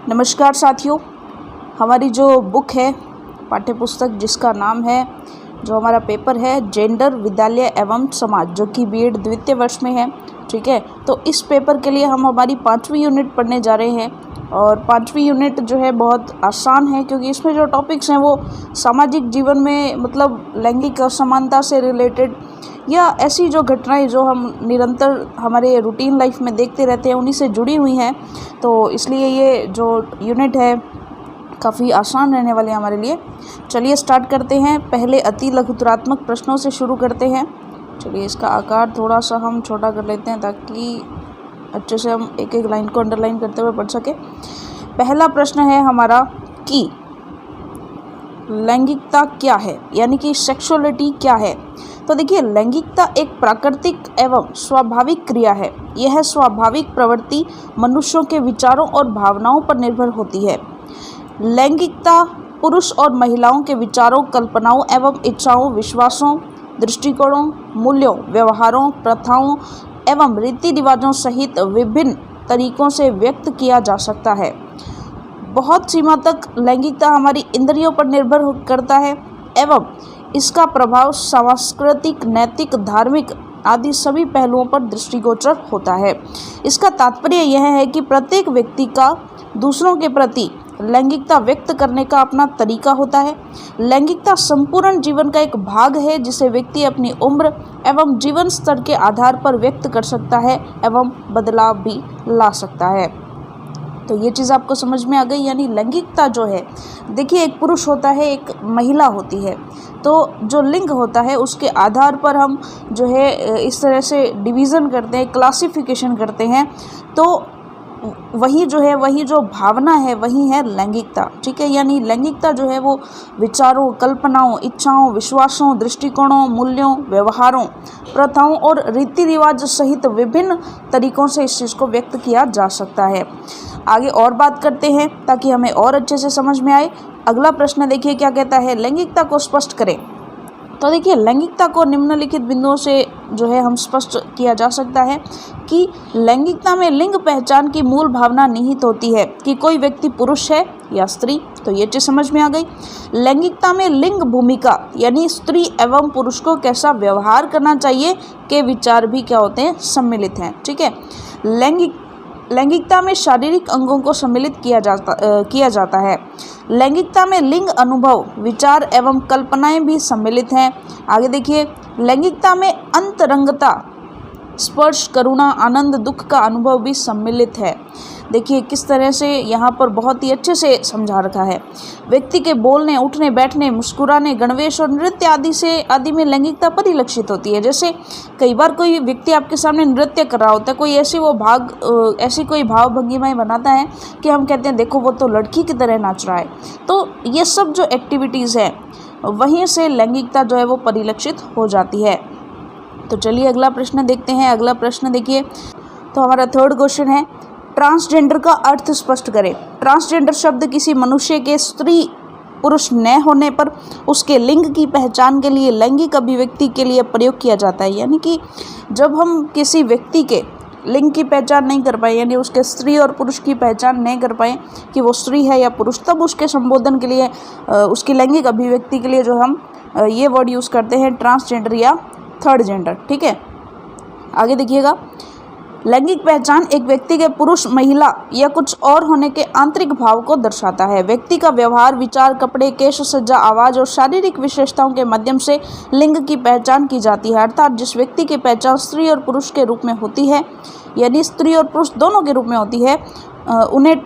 नमस्कार साथियों, हमारी जो बुक है पाठ्य पुस्तक जिसका नाम है, जो हमारा पेपर है जेंडर विद्यालय एवं समाज, जो कि बीएड द्वितीय वर्ष में है। ठीक है, तो इस पेपर के लिए हम हमारी 5वीं यूनिट पढ़ने जा रहे हैं। और 5वीं यूनिट जो है बहुत आसान है, क्योंकि इसमें जो टॉपिक्स हैं वो सामाजिक जीवन में मतलब लैंगिक असमानता से रिलेटेड या ऐसी जो घटनाएं जो हम निरंतर हमारे रूटीन लाइफ में देखते रहते हैं उन्हीं से जुड़ी हुई हैं। तो इसलिए ये जो यूनिट है काफ़ी आसान रहने वाले हमारे लिए। चलिए स्टार्ट करते हैं। पहले अति लघुतरात्मक प्रश्नों से शुरू करते हैं। चलिए इसका आकार थोड़ा सा हम छोटा कर लेते हैं ताकि अच्छे से हम एक एक लाइन को अंडरलाइन करते हुए पढ़ सके। पहला प्रश्न है हमारा कि लैंगिकता क्या है, यानी कि सेक्सुअलिटी क्या है। तो देखिए, लैंगिकता एक प्राकृतिक एवं स्वाभाविक क्रिया है। यह स्वाभाविक प्रवृत्ति मनुष्यों के विचारों और भावनाओं पर निर्भर होती है। लैंगिकता पुरुष और महिलाओं के विचारों, कल्पनाओं एवं इच्छाओं, विश्वासों, दृष्टिकोणों, मूल्यों, व्यवहारों, प्रथाओं एवं रीति रिवाजों सहित विभिन्न तरीकों से व्यक्त किया जा सकता है। बहुत सीमा तक लैंगिकता हमारी इंद्रियों पर निर्भर करता है एवं इसका प्रभाव सांस्कृतिक, नैतिक, धार्मिक आदि सभी पहलुओं पर दृष्टिगोचर होता है। इसका तात्पर्य यह है कि प्रत्येक व्यक्ति का दूसरों के प्रति लैंगिकता व्यक्त करने का अपना तरीका होता है। लैंगिकता संपूर्ण जीवन का एक भाग है, जिसे व्यक्ति अपनी उम्र एवं जीवन स्तर के आधार पर व्यक्त कर सकता है एवं बदलाव भी ला सकता है। तो ये चीज़ आपको समझ में आ गई। यानी लैंगिकता जो है, देखिए, एक पुरुष होता है, एक महिला होती है। तो जो लिंग होता है उसके आधार पर हम जो है इस तरह से डिवीज़न करते हैं, क्लासिफिकेशन करते हैं। तो वही जो भावना है वही है लैंगिकता। ठीक है, यानी लैंगिकता जो है वो विचारों, कल्पनाओं, इच्छाओं, विश्वासों, दृष्टिकोणों, मूल्यों, व्यवहारों, प्रथाओं और रीति रिवाज सहित विभिन्न तरीकों से इस चीज़ को व्यक्त किया जा सकता है। आगे और बात करते हैं ताकि हमें और अच्छे से समझ में आए। अगला प्रश्न देखिए क्या कहता है, लैंगिकता को स्पष्ट करें। तो देखिए, लैंगिकता को निम्नलिखित बिंदुओं से जो है हम स्पष्ट किया जा सकता है कि लैंगिकता में लिंग पहचान की मूल भावना निहित होती है कि कोई व्यक्ति पुरुष है या स्त्री। तो ये चीज़ समझ में आ गई। लैंगिकता में लिंग भूमिका यानी स्त्री एवं पुरुष को कैसा व्यवहार करना चाहिए के विचार भी क्या होते हैं, सम्मिलित हैं। ठीक है, लैंगिकता में शारीरिक अंगों को सम्मिलित किया जाता है। लैंगिकता में लिंग अनुभव, विचार एवं कल्पनाएं भी सम्मिलित हैं। आगे देखिए, लैंगिकता में अंतरंगता, स्पर्श, करुणा, आनंद, दुख का अनुभव भी सम्मिलित है। देखिए किस तरह से यहाँ पर बहुत ही अच्छे से समझा रखा है। व्यक्ति के बोलने, उठने, बैठने, मुस्कुराने, गणवेश और नृत्य आदि में लैंगिकता परिलक्षित होती है। जैसे कई बार कोई व्यक्ति आपके सामने नृत्य कर रहा होता है, कोई ऐसी कोई भाव भंगिमाएं बनाता है कि हम कहते हैं देखो वो तो लड़की की तरह नाच रहा है। तो ये सब जो एक्टिविटीज़ हैं वहीं से लैंगिकता जो है वो परिलक्षित हो जाती है। तो चलिए अगला प्रश्न देखते हैं। अगला प्रश्न देखिए, तो हमारा थर्ड क्वेश्चन है, ट्रांसजेंडर का अर्थ स्पष्ट करें। ट्रांसजेंडर शब्द किसी मनुष्य के स्त्री पुरुष न होने पर उसके लिंग की पहचान के लिए, लैंगिक अभिव्यक्ति के लिए प्रयोग किया जाता है। यानी कि जब हम किसी व्यक्ति के लिंग की पहचान नहीं कर पाए, यानी उसके स्त्री और पुरुष की पहचान नहीं कर पाए कि वो स्त्री है या पुरुष, तब उसके संबोधन के लिए, उसकी लैंगिक अभिव्यक्ति के लिए जो हम ये वर्ड यूज़ करते हैं ट्रांसजेंडर या थर्ड जेंडर। ठीक है, आगे देखिएगा, लैंगिक पहचान एक व्यक्ति के पुरुष, महिला या कुछ और होने के आंतरिक भाव को दर्शाता है। व्यक्ति का व्यवहार, विचार, कपड़े, केश सज्जा, आवाज़ और शारीरिक विशेषताओं के माध्यम से लिंग की पहचान की जाती है। अर्थात जिस व्यक्ति की पहचान स्त्री और पुरुष के रूप में होती है, यानी स्त्री और पुरुष दोनों के रूप में होती है, उन्हें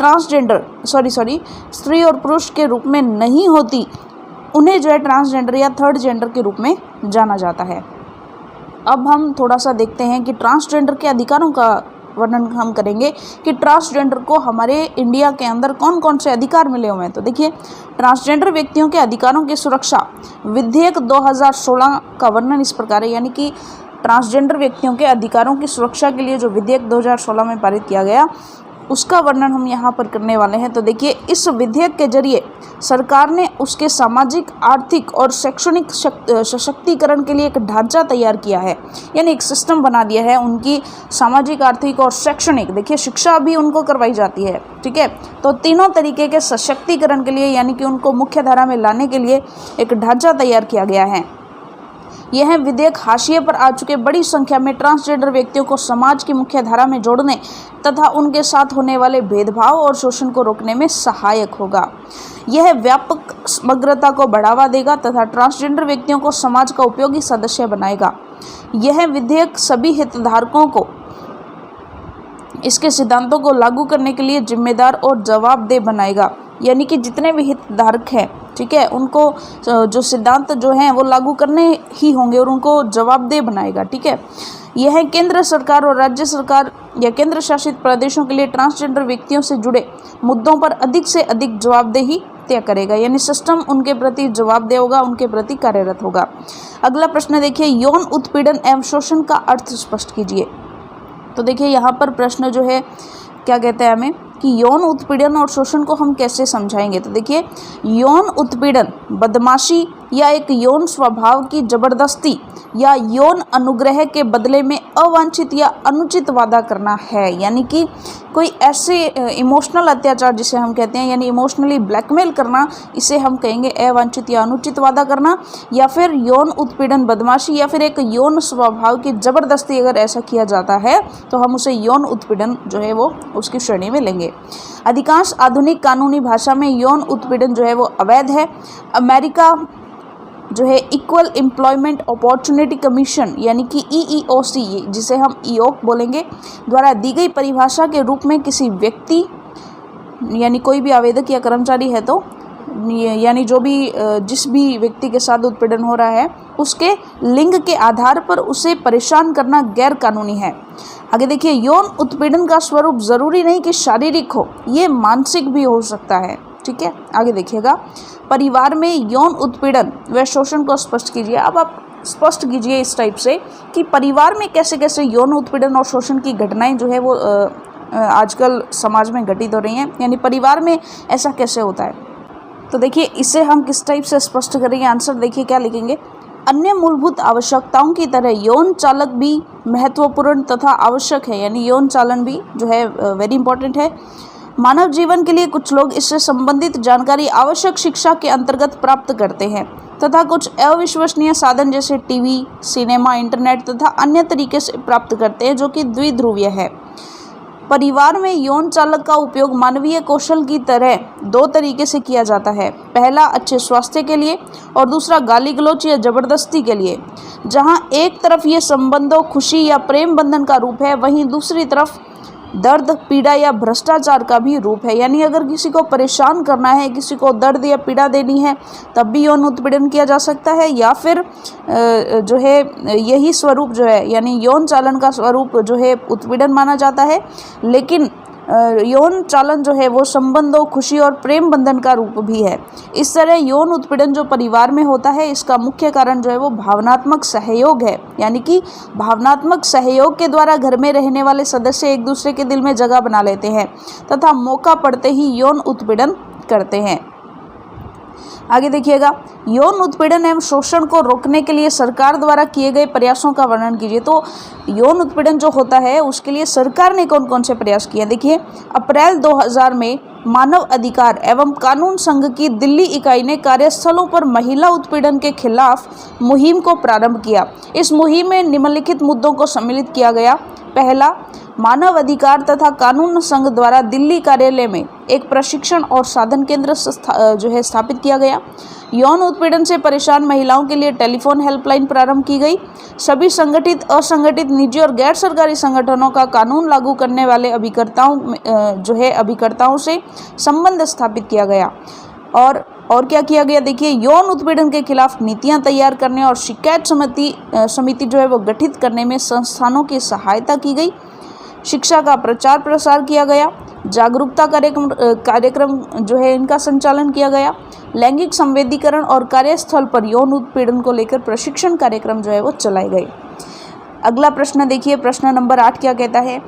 स्त्री और पुरुष के रूप में नहीं होती, उन्हें जो है ट्रांसजेंडर या थर्ड जेंडर के रूप में जाना जाता है। अब हम थोड़ा सा देखते हैं कि ट्रांसजेंडर के अधिकारों का वर्णन हम करेंगे कि ट्रांसजेंडर को हमारे इंडिया के अंदर कौन कौन से अधिकार मिले हुए हैं। तो देखिए, ट्रांसजेंडर व्यक्तियों के अधिकारों की सुरक्षा, विधेयक 2016 का वर्णन इस प्रकार है। यानी कि ट्रांसजेंडर व्यक्तियों के अधिकारों की सुरक्षा के लिए जो विधेयक 2016 में पारित किया गया, उसका वर्णन हम यहाँ पर करने वाले हैं। तो देखिए, इस विधेयक के जरिए सरकार ने उसके सामाजिक, आर्थिक और शैक्षणिक सशक्तिकरण के लिए एक ढांचा तैयार किया है, यानी एक सिस्टम बना दिया है उनकी सामाजिक, आर्थिक और शैक्षणिक। देखिए, शिक्षा भी उनको करवाई जाती है, ठीक है। तो तीनों तरीके के सशक्तिकरण के लिए, यानी कि उनको मुख्य धारा में लाने के लिए एक ढांचा तैयार किया गया है। यह विधेयक हाशिए पर आ चुके बड़ी संख्या में ट्रांसजेंडर व्यक्तियों को समाज की मुख्य धारा में जोड़ने तथा उनके साथ होने वाले भेदभाव और शोषण को रोकने में सहायक होगा। यह व्यापक समग्रता को बढ़ावा देगा तथा ट्रांसजेंडर व्यक्तियों को समाज का उपयोगी सदस्य बनाएगा। यह विधेयक सभी हितधारकों को इसके सिद्धांतों को लागू करने के लिए जिम्मेदार और जवाबदेह बनाएगा, यानी कि जितने भी हितधारक हैं, ठीक है, उनको जो सिद्धांत जो हैं वो लागू करने ही होंगे और उनको जवाबदेह बनाएगा, ठीक है। यह केंद्र सरकार और राज्य सरकार या केंद्र शासित प्रदेशों के लिए ट्रांसजेंडर व्यक्तियों से जुड़े मुद्दों पर अधिक से अधिक जवाबदेही तय करेगा, यानी सिस्टम उनके प्रति जवाबदेह होगा, उनके प्रति कार्यरत होगा। अगला प्रश्न देखिए, यौन उत्पीड़न एवं शोषण का अर्थ स्पष्ट कीजिए। तो देखिए, यहाँ पर प्रश्न जो है क्या कहते हैं हमें कि यौन उत्पीड़न और शोषण को हम कैसे समझाएंगे। तो देखिए, यौन उत्पीड़न बदमाशी या एक यौन स्वभाव की जबरदस्ती या यौन अनुग्रह के बदले में अवांछित या अनुचित वादा करना है, यानी कि कोई ऐसे इमोशनल अत्याचार जिसे हम कहते हैं, यानी इमोशनली ब्लैकमेल करना, इसे हम कहेंगे अवांछित या अनुचित वादा करना। या फिर यौन उत्पीड़न बदमाशी या फिर एक यौन स्वभाव की जबरदस्ती अगर ऐसा किया जाता है तो हम उसे यौन उत्पीड़न जो है वो उसकी श्रेणी में लेंगे। अधिकांश आधुनिक कानूनी भाषा में यौन उत्पीड़न जो है वो अवैध है। अमेरिका जो है इक्वल एम्प्लॉयमेंट अपॉर्चुनिटी कमीशन, यानी कि EEOC, जिसे हम ईओक बोलेंगे, द्वारा दी गई परिभाषा के रूप में किसी व्यक्ति, यानी कोई भी आवेदक या कर्मचारी है तो यानी जो भी जिस भी व्यक्ति के साथ उत्पीड़न हो रहा है उसके लिंग के आधार पर उसे परेशान करना गैर कानूनी है। आगे देखिए, यौन उत्पीड़न का स्वरूप जरूरी नहीं कि शारीरिक हो, ये मानसिक भी हो सकता है, ठीक है। आगे देखिएगा, परिवार में यौन उत्पीड़न व शोषण को स्पष्ट कीजिए। अब आप स्पष्ट कीजिए इस टाइप से कि परिवार में कैसे कैसे यौन उत्पीड़न और शोषण की घटनाएं जो है वो आजकल समाज में घटित हो रही हैं, यानी परिवार में ऐसा कैसे होता है। तो देखिए, इसे हम किस टाइप से स्पष्ट करेंगे, आंसर देखिए क्या लिखेंगे। अन्य मूलभूत आवश्यकताओं की तरह यौन चालक भी महत्वपूर्ण तथा आवश्यक है, यानी यौन चालन भी जो है वेरी इंपॉर्टेंट है। मानव जीवन के लिए कुछ लोग इससे संबंधित जानकारी आवश्यक शिक्षा के अंतर्गत प्राप्त करते हैं तथा कुछ अविश्वसनीय साधन जैसे टीवी, सिनेमा, इंटरनेट तथा अन्य तरीके से प्राप्त करते हैं, जो कि द्विध्रुवीय है। परिवार में यौन चालक का उपयोग मानवीय कौशल की तरह दो तरीके से किया जाता है। पहला अच्छे स्वास्थ्य के लिए और दूसरा गाली गलौच या जबरदस्ती के लिए। जहां एक तरफ ये संबंधों, खुशी या प्रेम बंधन का रूप है, वहीं दूसरी तरफ दर्द, पीड़ा या भ्रष्टाचार का भी रूप है। यानी अगर किसी को परेशान करना है, किसी को दर्द या पीड़ा देनी है, तब भी यौन उत्पीड़न किया जा सकता है। या फिर जो है यही स्वरूप जो है, यानी यौन चालन का स्वरूप जो है उत्पीड़न माना जाता है। लेकिन यौन चालन जो है वो संबंधों, खुशी और प्रेम बंधन का रूप भी है। इस तरह यौन उत्पीड़न जो परिवार में होता है, इसका मुख्य कारण जो है वो भावनात्मक सहयोग है, यानी कि भावनात्मक सहयोग के द्वारा घर में रहने वाले सदस्य एक दूसरे के दिल में जगह बना लेते हैं तथा मौका पड़ते ही यौन उत्पीड़न करते हैं। आगे देखिएगा, यौन उत्पीड़न एवं शोषण को रोकने के लिए सरकार द्वारा किए गए प्रयासों का वर्णन कीजिए। तो यौन उत्पीड़न जो होता है उसके लिए सरकार ने कौन कौन से प्रयास किए, देखिए। अप्रैल 2000 में मानव अधिकार एवं कानून संघ की दिल्ली इकाई ने कार्यस्थलों पर महिला उत्पीड़न के खिलाफ मुहिम को प्रारंभ किया। इस मुहिम में निम्नलिखित मुद्दों को सम्मिलित किया गया। पहला, मानव अधिकार तथा कानून संघ द्वारा दिल्ली कार्यालय में एक प्रशिक्षण और साधन केंद्र जो है स्थापित किया गया। यौन उत्पीड़न से परेशान महिलाओं के लिए टेलीफोन हेल्पलाइन प्रारंभ की गई। सभी संगठित, असंगठित, निजी और गैर सरकारी संगठनों का कानून लागू करने वाले अभिकर्ताओं से संबंध स्थापित किया गया। और क्या किया गया, देखिए। यौन उत्पीड़न के खिलाफ नीतियां तैयार करने और शिकायत समिति जो है वो गठित करने में संस्थानों की सहायता की गई। शिक्षा का प्रचार प्रसार किया गया। जागरूकता कार्यक्रम जो है इनका संचालन किया गया। लैंगिक संवेदीकरण और कार्यस्थल पर यौन उत्पीड़न को लेकर प्रशिक्षण कार्यक्रम जो है वो चलाए गए। अगला प्रश्न देखिए, प्रश्न नंबर 8 क्या कहता है।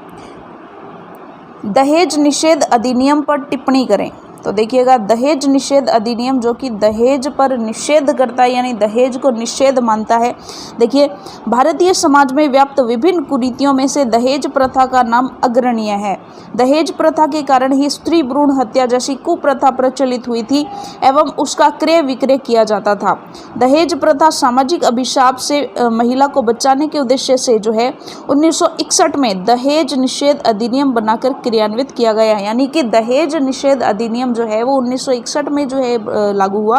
दहेज निषेध अधिनियम पर टिप्पणी करें। तो देखिएगा, दहेज निषेध अधिनियम जो कि दहेज पर निषेध करता है, यानी दहेज को निषेध मानता है। देखिए, भारतीय समाज में व्याप्त विभिन्न कुरीतियों में से दहेज प्रथा का नाम अग्रणीय है। दहेज प्रथा के कारण ही स्त्री भ्रूण हत्या जैसी कुप्रथा प्रचलित हुई थी एवं उसका क्रय विक्रय किया जाता था। दहेज प्रथा सामाजिक अभिशाप से महिला को बचाने के उद्देश्य से जो है 1961 में दहेज निषेध अधिनियम बनाकर क्रियान्वित किया गया है। यानी कि दहेज निषेध अधिनियम जो है वो 1961 में जो है लागू हुआ।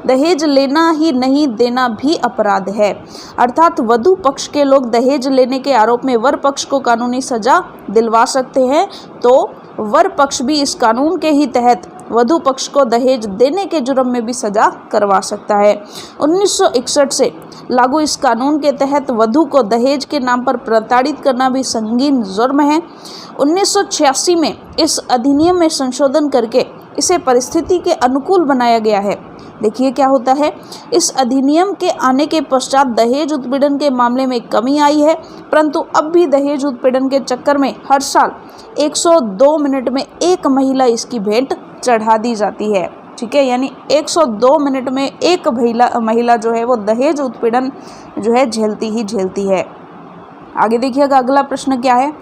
दहेज लेना ही नहीं देना भी अपराध है, अर्थात वधू पक्ष के लोग दहेज लेने के आरोप में वर पक्ष को कानूनी सजा दिलवा सकते हैं, तो वर पक्ष भी इस कानून के ही तहत वधू पक्ष को दहेज देने के जुर्म में भी सजा करवा सकता है। 1961 से लागू इस कानून के तहत वधू को दहेज के नाम पर प्रताड़ित करना भी संगीन जुर्म है। 1986 में इस अधिनियम में संशोधन करके इसे परिस्थिति के अनुकूल बनाया गया है। देखिए क्या होता है, इस अधिनियम के आने के पश्चात दहेज उत्पीड़न के मामले में कमी आई है, परंतु अब भी दहेज उत्पीड़न के चक्कर में हर साल 102 मिनट में एक महिला इसकी भेंट चढ़ा दी जाती है। ठीक है, यानी 102 मिनट में एक महिला जो है वो दहेज उत्पीड़न जो है झेलती ही झेलती है। आगे देखिएगा, अगला प्रश्न क्या है,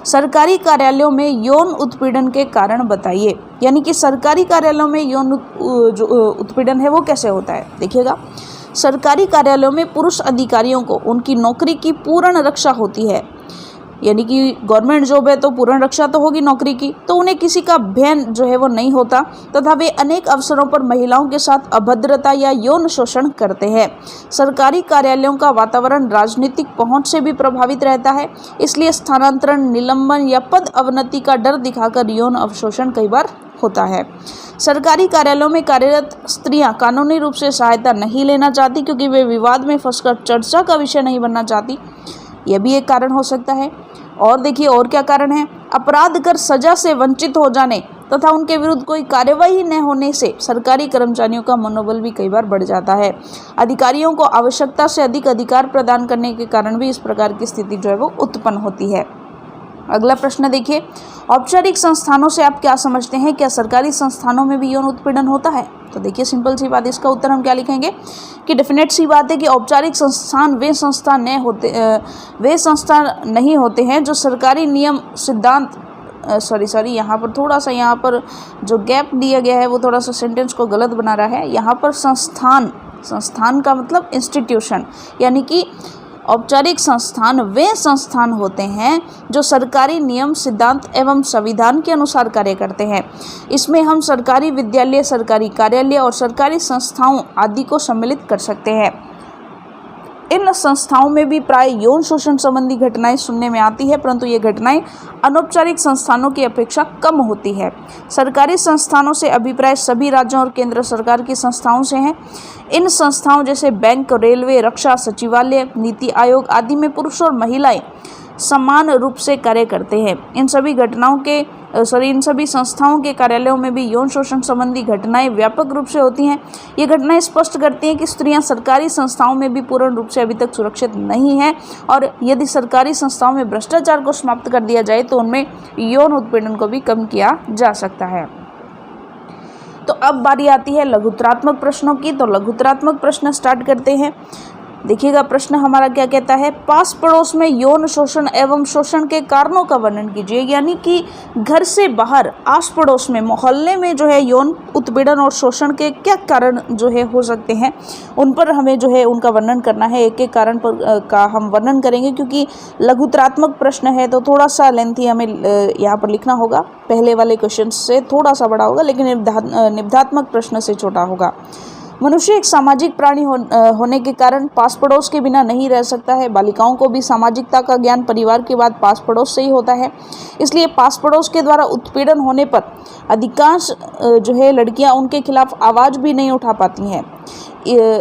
सरकारी कार्यालयों में यौन उत्पीड़न के कारण बताइए। यानी कि सरकारी कार्यालयों में यौन जो उत्पीड़न है वो कैसे होता है। देखिएगा, सरकारी कार्यालयों में पुरुष अधिकारियों को उनकी नौकरी की पूर्ण रक्षा होती है। यानी कि गवर्नमेंट जॉब है तो पूर्ण रक्षा तो होगी नौकरी की, तो उन्हें किसी का भय जो है वो नहीं होता तथा वे अनेक अवसरों पर महिलाओं के साथ अभद्रता या यौन शोषण करते हैं। सरकारी कार्यालयों का वातावरण राजनीतिक पहुंच से भी प्रभावित रहता है, इसलिए स्थानांतरण, निलंबन या पद अवनति का डर दिखाकर यौन अवशोषण कई बार होता है। सरकारी कार्यालयों में कार्यरत स्त्रियां कानूनी रूप से सहायता नहीं लेना चाहती क्योंकि वे विवाद में फंसकर चर्चा का विषय नहीं बनना चाहती। यह भी एक कारण हो सकता है। और देखिए और क्या कारण है, अपराध कर सजा से वंचित हो जाने तथा उनके विरुद्ध कोई कार्यवाही न होने से सरकारी कर्मचारियों का मनोबल भी कई बार बढ़ जाता है। अधिकारियों को आवश्यकता से अधिक अधिकार प्रदान करने के कारण भी इस प्रकार की स्थिति जो है वो उत्पन्न होती है। अगला प्रश्न देखिए, औपचारिक संस्थानों से आप क्या समझते हैं, क्या सरकारी संस्थानों में भी यौन उत्पीड़न होता है। तो देखिए सिंपल सी बात, इसका उत्तर हम क्या लिखेंगे कि डेफिनेट सी बात है कि औपचारिक संस्थान वे संस्थान नहीं होते हैं जो सरकारी नियम सिद्धांत यहाँ पर थोड़ा सा यहाँ पर जो गैप दिया गया है वो थोड़ा सा सेंटेंस को गलत बना रहा है। यहाँ पर संस्थान का मतलब इंस्टीट्यूशन, यानी कि औपचारिक संस्थान वे संस्थान होते हैं जो सरकारी नियम, सिद्धांत एवं संविधान के अनुसार कार्य करते हैं। इसमें हम सरकारी विद्यालय, सरकारी कार्यालय और सरकारी संस्थाओं आदि को सम्मिलित कर सकते हैं। इन संस्थाओं में भी प्राय यौन शोषण संबंधी घटनाएं सुनने में आती है, परंतु ये घटनाएं अनौपचारिक संस्थानों की अपेक्षा कम होती है। सरकारी संस्थानों से अभिप्राय सभी राज्यों और केंद्र सरकार की संस्थाओं से हैं। इन संस्थाओं जैसे बैंक, रेलवे, रक्षा, सचिवालय, नीति आयोग आदि में पुरुष और महिलाएं समान रूप से कार्य करते हैं। इन सभी संस्थाओं के कार्यालयों में भी यौन शोषण संबंधी घटनाएं व्यापक रूप से होती हैं। ये घटनाएं स्पष्ट करती हैं कि स्त्रियां सरकारी संस्थाओं में भी पूर्ण रूप से अभी तक सुरक्षित नहीं हैं, और यदि सरकारी संस्थाओं में भ्रष्टाचार को समाप्त कर दिया जाए तो उनमें यौन उत्पीड़न को भी कम किया जा सकता है। तो अब बारी आती है लघुत्तरात्मक प्रश्नों की। तो लघुत्तरात्मक प्रश्न स्टार्ट करते हैं। देखिएगा प्रश्न हमारा क्या कहता है, पास पड़ोस में यौन शोषण एवं शोषण के कारणों का वर्णन कीजिए। यानी कि घर से बाहर, आस पड़ोस में, मोहल्ले में जो है यौन उत्पीड़न और शोषण के क्या कारण जो है हो सकते हैं, उन पर हमें जो है उनका वर्णन करना है। एक एक कारण पर का हम वर्णन करेंगे, क्योंकि लघुत्तरात्मक प्रश्न है तो थोड़ा सा लेंथी हमें यहाँ पर लिखना होगा। पहले वाले क्वेश्चन से थोड़ा सा बड़ा होगा, लेकिन निबंधात्मक प्रश्न से छोटा होगा। मनुष्य एक सामाजिक प्राणी होने के कारण पास पड़ोस के बिना नहीं रह सकता है। बालिकाओं को भी सामाजिकता का ज्ञान परिवार के बाद पास पड़ोस से ही होता है। इसलिए पास पड़ोस के द्वारा उत्पीड़न होने पर अधिकांश जो है लड़कियां उनके खिलाफ आवाज़ भी नहीं उठा पाती हैं।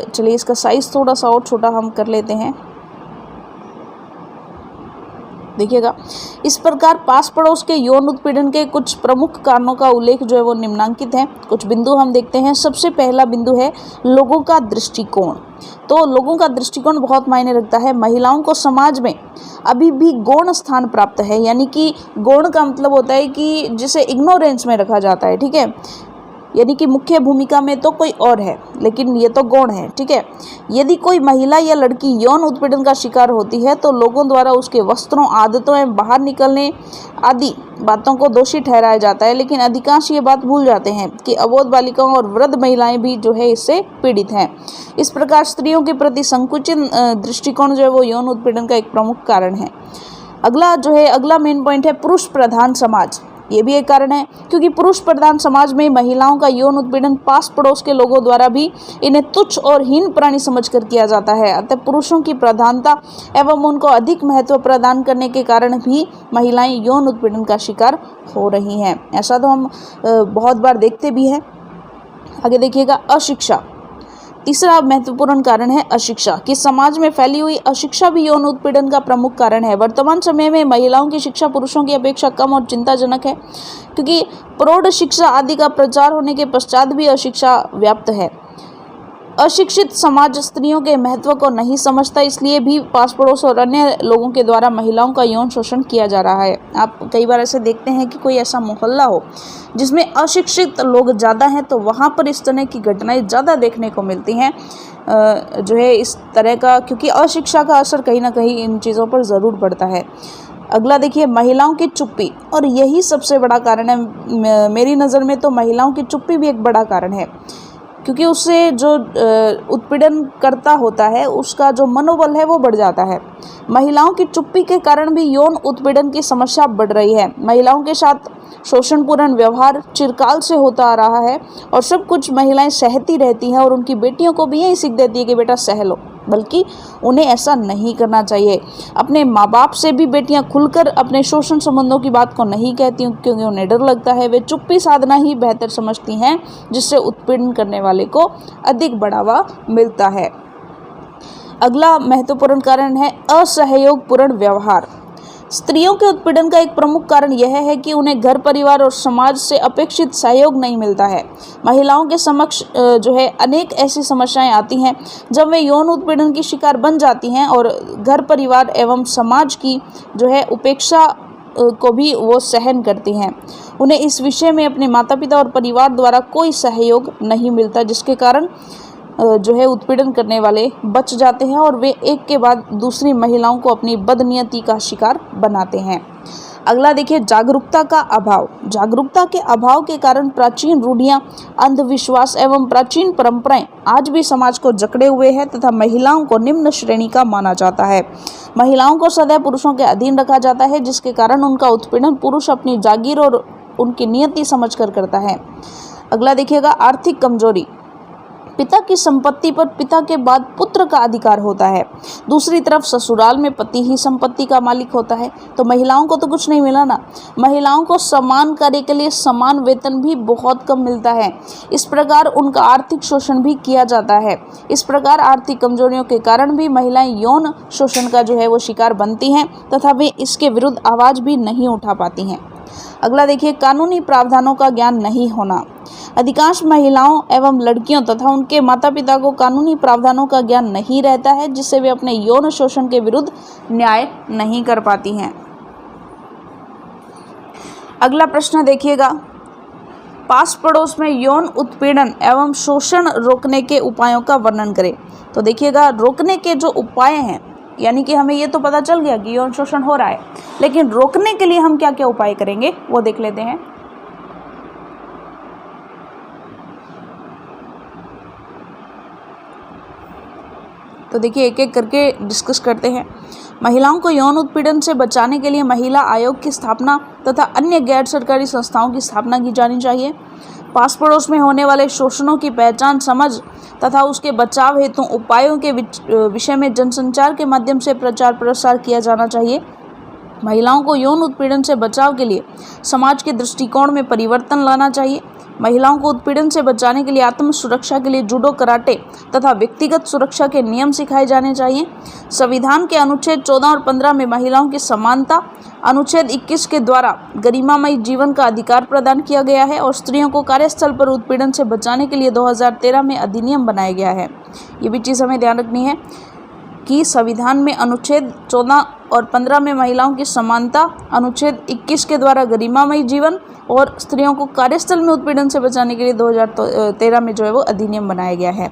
चलिए इसका साइज़ थोड़ा सा और छोटा हम कर लेते हैं। देखिएगा, इस प्रकार पास पड़ोस के यौन उत्पीड़न के कुछ प्रमुख कारणों का उल्लेख जो है वो निम्नांकित है। कुछ बिंदु हम देखते हैं। सबसे पहला बिंदु है लोगों का दृष्टिकोण। तो लोगों का दृष्टिकोण बहुत मायने रखता है। महिलाओं को समाज में अभी भी गौण स्थान प्राप्त है, यानी कि गौण का मतलब होता है कि जिसे इग्नोरेंस में रखा जाता है, ठीक है, यानी कि मुख्य भूमिका में तो कोई और है, लेकिन ये तो गौण है, ठीक है। यदि कोई महिला या लड़की यौन उत्पीड़न का शिकार होती है तो लोगों द्वारा उसके वस्त्रों, आदतों एवं बाहर निकलने आदि बातों को दोषी ठहराया जाता है, लेकिन अधिकांश ये बात भूल जाते हैं कि अबोध बालिकाओं और वृद्ध महिलाएं भी जो है इससे पीड़ित हैं। इस प्रकार स्त्रियों के प्रति संकुचित दृष्टिकोण जो है वो यौन उत्पीड़न का एक प्रमुख कारण है। अगला मेन पॉइंट है पुरुष प्रधान समाज। ये भी एक कारण है, क्योंकि पुरुष प्रधान समाज में महिलाओं का यौन उत्पीड़न पास पड़ोस के लोगों द्वारा भी इन्हें तुच्छ और हीन प्राणी समझकर किया जाता है। अतः पुरुषों की प्रधानता एवं उनको अधिक महत्व प्रदान करने के कारण भी महिलाएं यौन उत्पीड़न का शिकार हो रही हैं। ऐसा तो हम बहुत बार देखते भी हैं। आगे देखिएगा, अशिक्षा। तीसरा महत्वपूर्ण कारण है अशिक्षा, कि समाज में फैली हुई अशिक्षा भी यौन उत्पीड़न का प्रमुख कारण है। वर्तमान समय में महिलाओं की शिक्षा पुरुषों की अपेक्षा कम और चिंताजनक है, क्योंकि प्रौढ़ शिक्षा आदि का प्रचार होने के पश्चात भी अशिक्षा व्याप्त है। अशिक्षित समाज स्त्रियों के महत्व को नहीं समझता, इसलिए भी पास पड़ोस और अन्य लोगों के द्वारा महिलाओं का यौन शोषण किया जा रहा है। आप कई बार ऐसे देखते हैं कि कोई ऐसा मोहल्ला हो जिसमें अशिक्षित लोग ज़्यादा हैं, तो वहाँ पर इस तरह की घटनाएं ज़्यादा देखने को मिलती हैं जो है इस तरह का, क्योंकि अशिक्षा का असर कहीं ना कहीं इन चीज़ों पर ज़रूर पड़ता है। अगला देखिए, महिलाओं की चुप्पी, और यही सबसे बड़ा कारण है मेरी नज़र में। तो महिलाओं की चुप्पी भी एक बड़ा कारण है, क्योंकि उससे जो उत्पीड़न करता होता है उसका जो मनोबल है वो बढ़ जाता है। महिलाओं की चुप्पी के कारण भी यौन उत्पीड़न की समस्या बढ़ रही है। महिलाओं के साथ शोषणपूर्ण व्यवहार चिरकाल से होता आ रहा है और सब कुछ महिलाएं सहती रहती हैं और उनकी बेटियों को भी यही सीख देती है कि बेटा सह लो, बल्कि उन्हें ऐसा नहीं करना चाहिए। अपने माँ बाप से भी बेटियां खुलकर अपने शोषण संबंधों की बात को नहीं कहती, क्योंकि उन्हें डर लगता है। वे चुप्पी साधना ही बेहतर समझती हैं, जिससे उत्पीड़न करने वाले को अधिक बढ़ावा मिलता है। अगला महत्वपूर्ण कारण है असहयोगपूर्ण व्यवहार। स्त्रियों के उत्पीड़न का एक प्रमुख कारण यह है कि उन्हें घर परिवार और समाज से अपेक्षित सहयोग नहीं मिलता है। महिलाओं के समक्ष जो है अनेक ऐसी समस्याएं आती हैं जब वे यौन उत्पीड़न की शिकार बन जाती हैं और घर परिवार एवं समाज की जो है उपेक्षा को भी वो सहन करती हैं। उन्हें इस विषय में अपने माता पिता और परिवार द्वारा कोई सहयोग नहीं मिलता, जिसके कारण जो है उत्पीड़न करने वाले बच जाते हैं और वे एक के बाद दूसरी महिलाओं को अपनी बदनीयती का शिकार बनाते हैं। अगला देखिए, जागरूकता का अभाव। जागरूकता के अभाव के कारण प्राचीन रूढ़ियां, अंधविश्वास एवं प्राचीन परंपराएं आज भी समाज को जकड़े हुए हैं तथा महिलाओं को निम्न श्रेणी का माना जाता है। महिलाओं को सदैव पुरुषों के अधीन रखा जाता है, जिसके कारण उनका उत्पीड़न पुरुष अपनी जागीर और उनकी नियति समझकर करता है। अगला देखिएगा, आर्थिक कमजोरी। पिता की संपत्ति पर पिता के बाद पुत्र का अधिकार होता है। दूसरी तरफ ससुराल में पति ही संपत्ति का मालिक होता है, तो महिलाओं को तो कुछ नहीं मिला ना। महिलाओं को समान कार्य के लिए समान वेतन भी बहुत कम मिलता है। इस प्रकार उनका आर्थिक शोषण भी किया जाता है। इस प्रकार आर्थिक कमजोरियों के कारण भी महिलाएं यौन शोषण का जो है वो शिकार बनती हैं तथा वे इसके विरुद्ध आवाज़ भी नहीं उठा पाती हैं। अगला देखिए, कानूनी प्रावधानों का ज्ञान नहीं होना। अधिकांश महिलाओं एवं लड़कियों तथा उनके माता पिता को कानूनी प्रावधानों का ज्ञान नहीं रहता है, जिससे वे अपने यौन शोषण के विरुद्ध न्याय नहीं कर पाती हैं। अगला प्रश्न देखिएगा, पास पड़ोस में यौन उत्पीड़न एवं शोषण रोकने के उपायों का वर्णन करें। तो देखिएगा, रोकने के जो उपाय हैं, यानी कि हमें ये तो पता चल गया कि यौन शोषण हो रहा है, लेकिन रोकने के लिए हम क्या क्या उपाय करेंगे वो देख लेते हैं। तो देखिए, एक एक करके डिस्कस करते हैं। महिलाओं को यौन उत्पीड़न से बचाने के लिए महिला आयोग की स्थापना तथा अन्य गैर सरकारी संस्थाओं की स्थापना की जानी चाहिए। पास पड़ोस में होने वाले शोषणों की पहचान, समझ तथा उसके बचाव हेतु उपायों के विषय में जनसंचार के माध्यम से प्रचार प्रसार किया जाना चाहिए। महिलाओं को यौन उत्पीड़न से बचाव के लिए समाज के दृष्टिकोण में परिवर्तन लाना चाहिए। महिलाओं को उत्पीड़न से बचाने के लिए आत्म सुरक्षा के लिए जूडो, कराटे तथा व्यक्तिगत सुरक्षा के नियम सिखाए जाने चाहिए। संविधान के अनुच्छेद 14 और 15 में महिलाओं की समानता, अनुच्छेद 21 के द्वारा गरिमामयी जीवन का अधिकार प्रदान किया गया है और स्त्रियों को कार्यस्थल पर उत्पीड़न से बचाने के लिए 2013 में अधिनियम बनाया गया है। ये भी चीज़ हमें ध्यान रखनी है कि संविधान में अनुच्छेद 14 और 15 में महिलाओं की समानता, अनुच्छेद 21 के द्वारा गरिमामयी जीवन और स्त्रियों को कार्यस्थल में उत्पीड़न से बचाने के लिए 2013 में जो है वो अधिनियम बनाया गया है।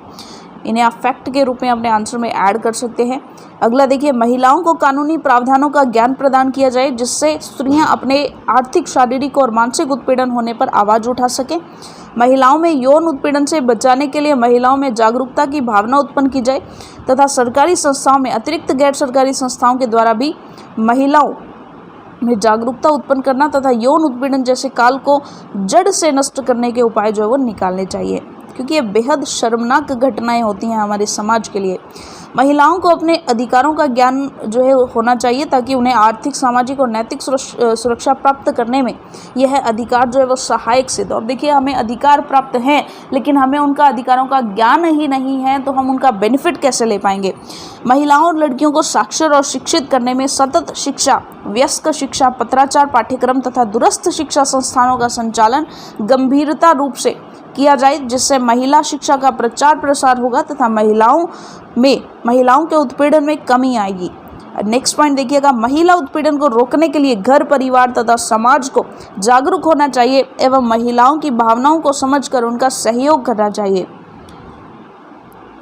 इन्हें आप फैक्ट के रूप में अपने आंसर में ऐड कर सकते हैं। अगला देखिए, महिलाओं को कानूनी प्रावधानों का ज्ञान प्रदान किया जाए जिससे स्त्रियां अपने आर्थिक, शारीरिक और मानसिक उत्पीड़न होने पर आवाज़ उठा सकें। महिलाओं में यौन उत्पीड़न से बचाने के लिए महिलाओं में जागरूकता की भावना उत्पन्न की जाए तथा सरकारी संस्थाओं में अतिरिक्त गैर सरकारी संस्थाओं के द्वारा भी महिलाओं में जागरूकता उत्पन्न करना तथा यौन उत्पीड़न जैसे काल को जड़ से नष्ट करने के उपाय जो है वो निकालने चाहिए, क्योंकि ये बेहद शर्मनाक घटनाएं होती हैं हमारे समाज के लिए। महिलाओं को अपने अधिकारों का ज्ञान जो है होना चाहिए ताकि उन्हें आर्थिक, सामाजिक और नैतिक सुरक्षा प्राप्त करने में यह अधिकार जो है वो सहायक सिद्ध हो। अब देखिए, हमें अधिकार प्राप्त हैं लेकिन हमें उनका अधिकारों का ज्ञान ही नहीं है तो हम उनका बेनिफिट कैसे ले पाएंगे। महिलाओं और लड़कियों को साक्षर और शिक्षित करने में सतत शिक्षा, वयस्क शिक्षा, पत्राचार पाठ्यक्रम तथा दूरस्थ शिक्षा संस्थानों का संचालन गंभीरता रूप से किया जाए जिससे महिला शिक्षा का प्रचार प्रसार होगा तथा महिलाओं के उत्पीड़न में कमी आएगी। नेक्स्ट पॉइंट देखिएगा, महिला उत्पीड़न को रोकने के लिए घर, परिवार तथा समाज को जागरूक होना चाहिए एवं महिलाओं की भावनाओं को समझकर उनका सहयोग करना चाहिए।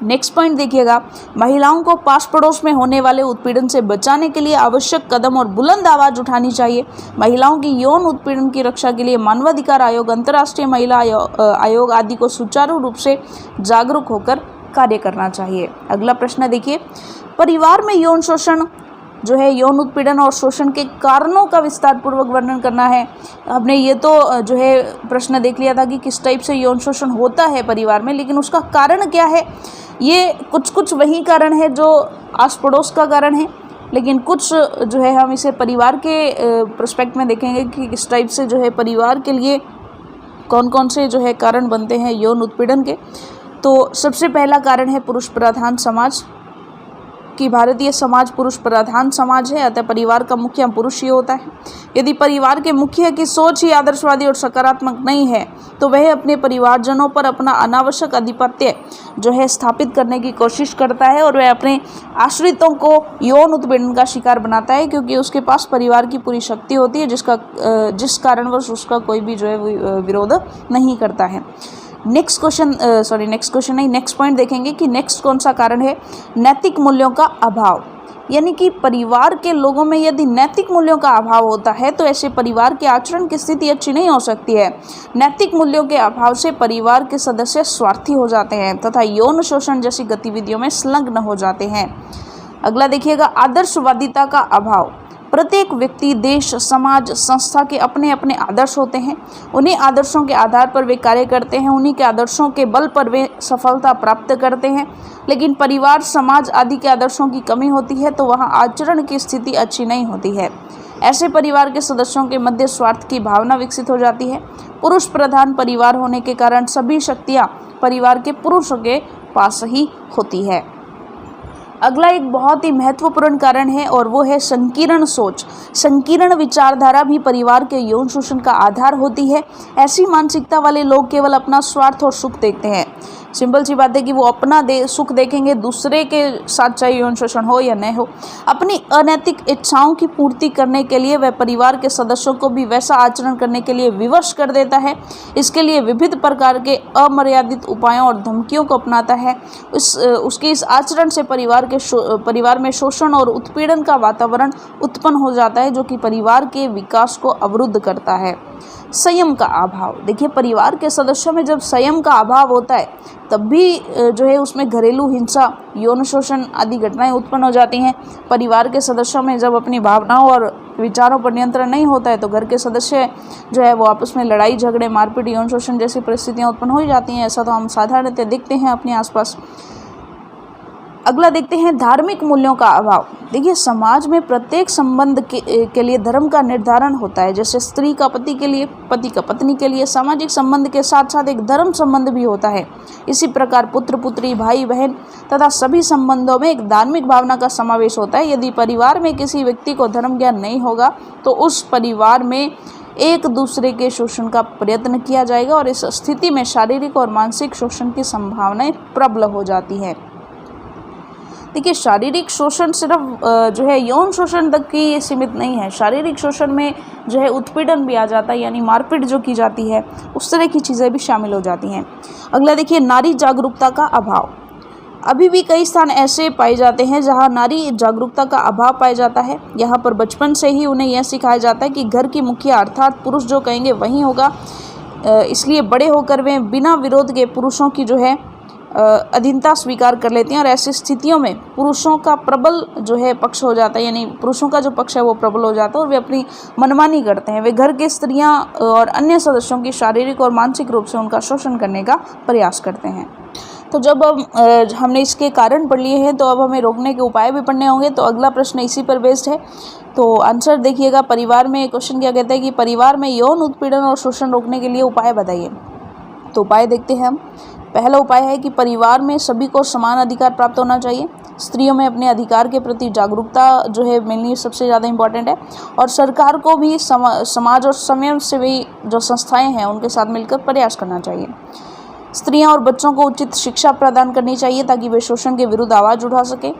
नेक्स्ट पॉइंट देखिएगा, महिलाओं को पास पड़ोस में होने वाले उत्पीड़न से बचाने के लिए आवश्यक कदम और बुलंद आवाज़ उठानी चाहिए। महिलाओं की यौन उत्पीड़न की रक्षा के लिए मानवाधिकार आयोग, अंतर्राष्ट्रीय महिला आयोग आदि को सुचारू रूप से जागरूक होकर कार्य करना चाहिए। अगला प्रश्न देखिए, परिवार में यौन शोषण जो है, यौन उत्पीड़न और शोषण के कारणों का विस्तार पूर्वक वर्णन करना है। हमने ये तो जो है प्रश्न देख लिया था कि किस टाइप से यौन शोषण होता है परिवार में, लेकिन उसका कारण क्या है। ये कुछ वही कारण है जो आस पड़ोस का कारण है, लेकिन कुछ जो है हम इसे परिवार के प्रोस्पेक्ट में देखेंगे कि किस टाइप से जो है परिवार के लिए कौन कौन से जो है कारण बनते हैं यौन उत्पीड़न के। तो सबसे पहला कारण है पुरुष प्रधान समाज, कि भारतीय समाज पुरुष प्रधान समाज है, अतः परिवार का मुखिया पुरुष ही होता है। यदि परिवार के मुखिया की सोच ही आदर्शवादी और सकारात्मक नहीं है तो वह अपने परिवारजनों पर अपना अनावश्यक आधिपत्य जो है स्थापित करने की कोशिश करता है और वह अपने आश्रितों को यौन उत्पीड़न का शिकार बनाता है, क्योंकि उसके पास परिवार की पूरी शक्ति होती है जिस कारणवश उसका कोई भी जो है विरोध नहीं करता है। नेक्स्ट पॉइंट देखेंगे कि नेक्स्ट कौन सा कारण है, नैतिक मूल्यों का अभाव। यानी कि परिवार के लोगों में यदि नैतिक मूल्यों का अभाव होता है तो ऐसे परिवार के आचरण की स्थिति अच्छी नहीं हो सकती है। नैतिक मूल्यों के अभाव से परिवार के सदस्य स्वार्थी हो जाते हैं तथा यौन शोषण जैसी गतिविधियों में संलग्न हो जाते हैं। अगला देखिएगा, आदर्शवादिता का अभाव। प्रत्येक व्यक्ति, देश, समाज, संस्था के अपने अपने आदर्श होते हैं। उन्हीं आदर्शों के आधार पर वे कार्य करते हैं, उन्हीं के आदर्शों के बल पर वे सफलता प्राप्त करते हैं। लेकिन परिवार, समाज आदि के आदर्शों की कमी होती है तो वहाँ आचरण की स्थिति अच्छी नहीं होती है। ऐसे परिवार के सदस्यों के मध्य स्वार्थ की भावना विकसित हो जाती है। पुरुष प्रधान परिवार होने के कारण सभी शक्तियाँ परिवार के पुरुषों के पास ही होती है। अगला एक बहुत ही महत्वपूर्ण कारण है और वो है संकीर्ण सोच। संकीर्ण विचारधारा भी परिवार के यौन शोषण का आधार होती है। ऐसी मानसिकता वाले लोग केवल अपना स्वार्थ और सुख देखते हैं। सिंपल सी बात है कि वो अपना सुख देखेंगे, दूसरे के साथ चाहे यौन शोषण हो या न हो। अपनी अनैतिक इच्छाओं की पूर्ति करने के लिए वह परिवार के सदस्यों को भी वैसा आचरण करने के लिए विवश कर देता है। इसके लिए विविध प्रकार के अमर्यादित उपायों और धमकियों को अपनाता है। उसके इस आचरण से परिवार में शोषण और उत्पीड़न का वातावरण उत्पन्न हो जाता है जो कि परिवार के विकास को अवरुद्ध करता है। संयम का अभाव। देखिए, परिवार के सदस्यों में जब संयम का अभाव होता है तब भी जो है उसमें घरेलू हिंसा, यौन शोषण आदि घटनाएं उत्पन्न हो जाती हैं। परिवार के सदस्यों में जब अपनी भावनाओं और विचारों पर नियंत्रण नहीं होता है तो घर के सदस्य जो है वो आपस में लड़ाई झगड़े, मारपीट, यौन शोषण जैसी परिस्थितियाँ उत्पन्न हो जाती हैं। ऐसा तो हम साधारणतः देखते हैं अपने आसपास। अगला देखते हैं धार्मिक मूल्यों का अभाव। देखिए समाज में प्रत्येक संबंध के लिए धर्म का निर्धारण होता है। जैसे स्त्री का पति के लिए, पति का पत्नी के लिए सामाजिक संबंध के साथ साथ एक धर्म संबंध भी होता है। इसी प्रकार पुत्र पुत्री, भाई बहन तथा सभी संबंधों में एक धार्मिक भावना का समावेश होता है। यदि परिवार में किसी व्यक्ति को धर्म ज्ञान नहीं होगा तो उस परिवार में एक दूसरे के शोषण का प्रयत्न किया जाएगा और इस स्थिति में शारीरिक और मानसिक शोषण की संभावनाएं प्रबल हो जाती है। देखिए शारीरिक शोषण सिर्फ जो है यौन शोषण तक की सीमित नहीं है। शारीरिक शोषण में जो है उत्पीड़न भी आ जाता है, यानी मारपीट जो की जाती है उस तरह की चीज़ें भी शामिल हो जाती हैं। अगला देखिए नारी जागरूकता का अभाव। अभी भी कई स्थान ऐसे पाए जाते हैं जहां नारी जागरूकता का अभाव पाया जाता है। यहाँ पर बचपन से ही उन्हें यह सिखाया जाता है कि घर की मुखिया अर्थात पुरुष जो कहेंगे वही होगा। इसलिए बड़े होकर वे बिना विरोध के पुरुषों की जो है अधीनता स्वीकार कर लेती हैं और ऐसी स्थितियों में पुरुषों का प्रबल जो है पक्ष हो जाता है, यानी पुरुषों का जो पक्ष है वो प्रबल हो जाता है और वे अपनी मनमानी करते हैं। वे घर के स्त्रियां और अन्य सदस्यों की शारीरिक और मानसिक रूप से उनका शोषण करने का प्रयास करते हैं। तो जब हमने इसके कारण पढ़ लिए हैं तो अब हमें रोकने के उपाय भी पढ़ने होंगे। तो अगला प्रश्न इसी पर बेस्ड है। तो आंसर देखिएगा, परिवार में क्वेश्चन क्या कहता है कि परिवार में यौन उत्पीड़न और शोषण रोकने के लिए उपाय बताइए। तो उपाय देखते हैं हम। पहला उपाय है कि परिवार में सभी को समान अधिकार प्राप्त होना चाहिए। स्त्रियों में अपने अधिकार के प्रति जागरूकता जो है मेनली सबसे ज़्यादा इम्पॉर्टेंट है। और सरकार को भी समाज और स्वयंसेवी जो संस्थाएं हैं उनके साथ मिलकर प्रयास करना चाहिए। स्त्रियां और बच्चों को उचित शिक्षा प्रदान करनी चाहिए ताकि वे शोषण के विरुद्ध आवाज़ उठा सकें।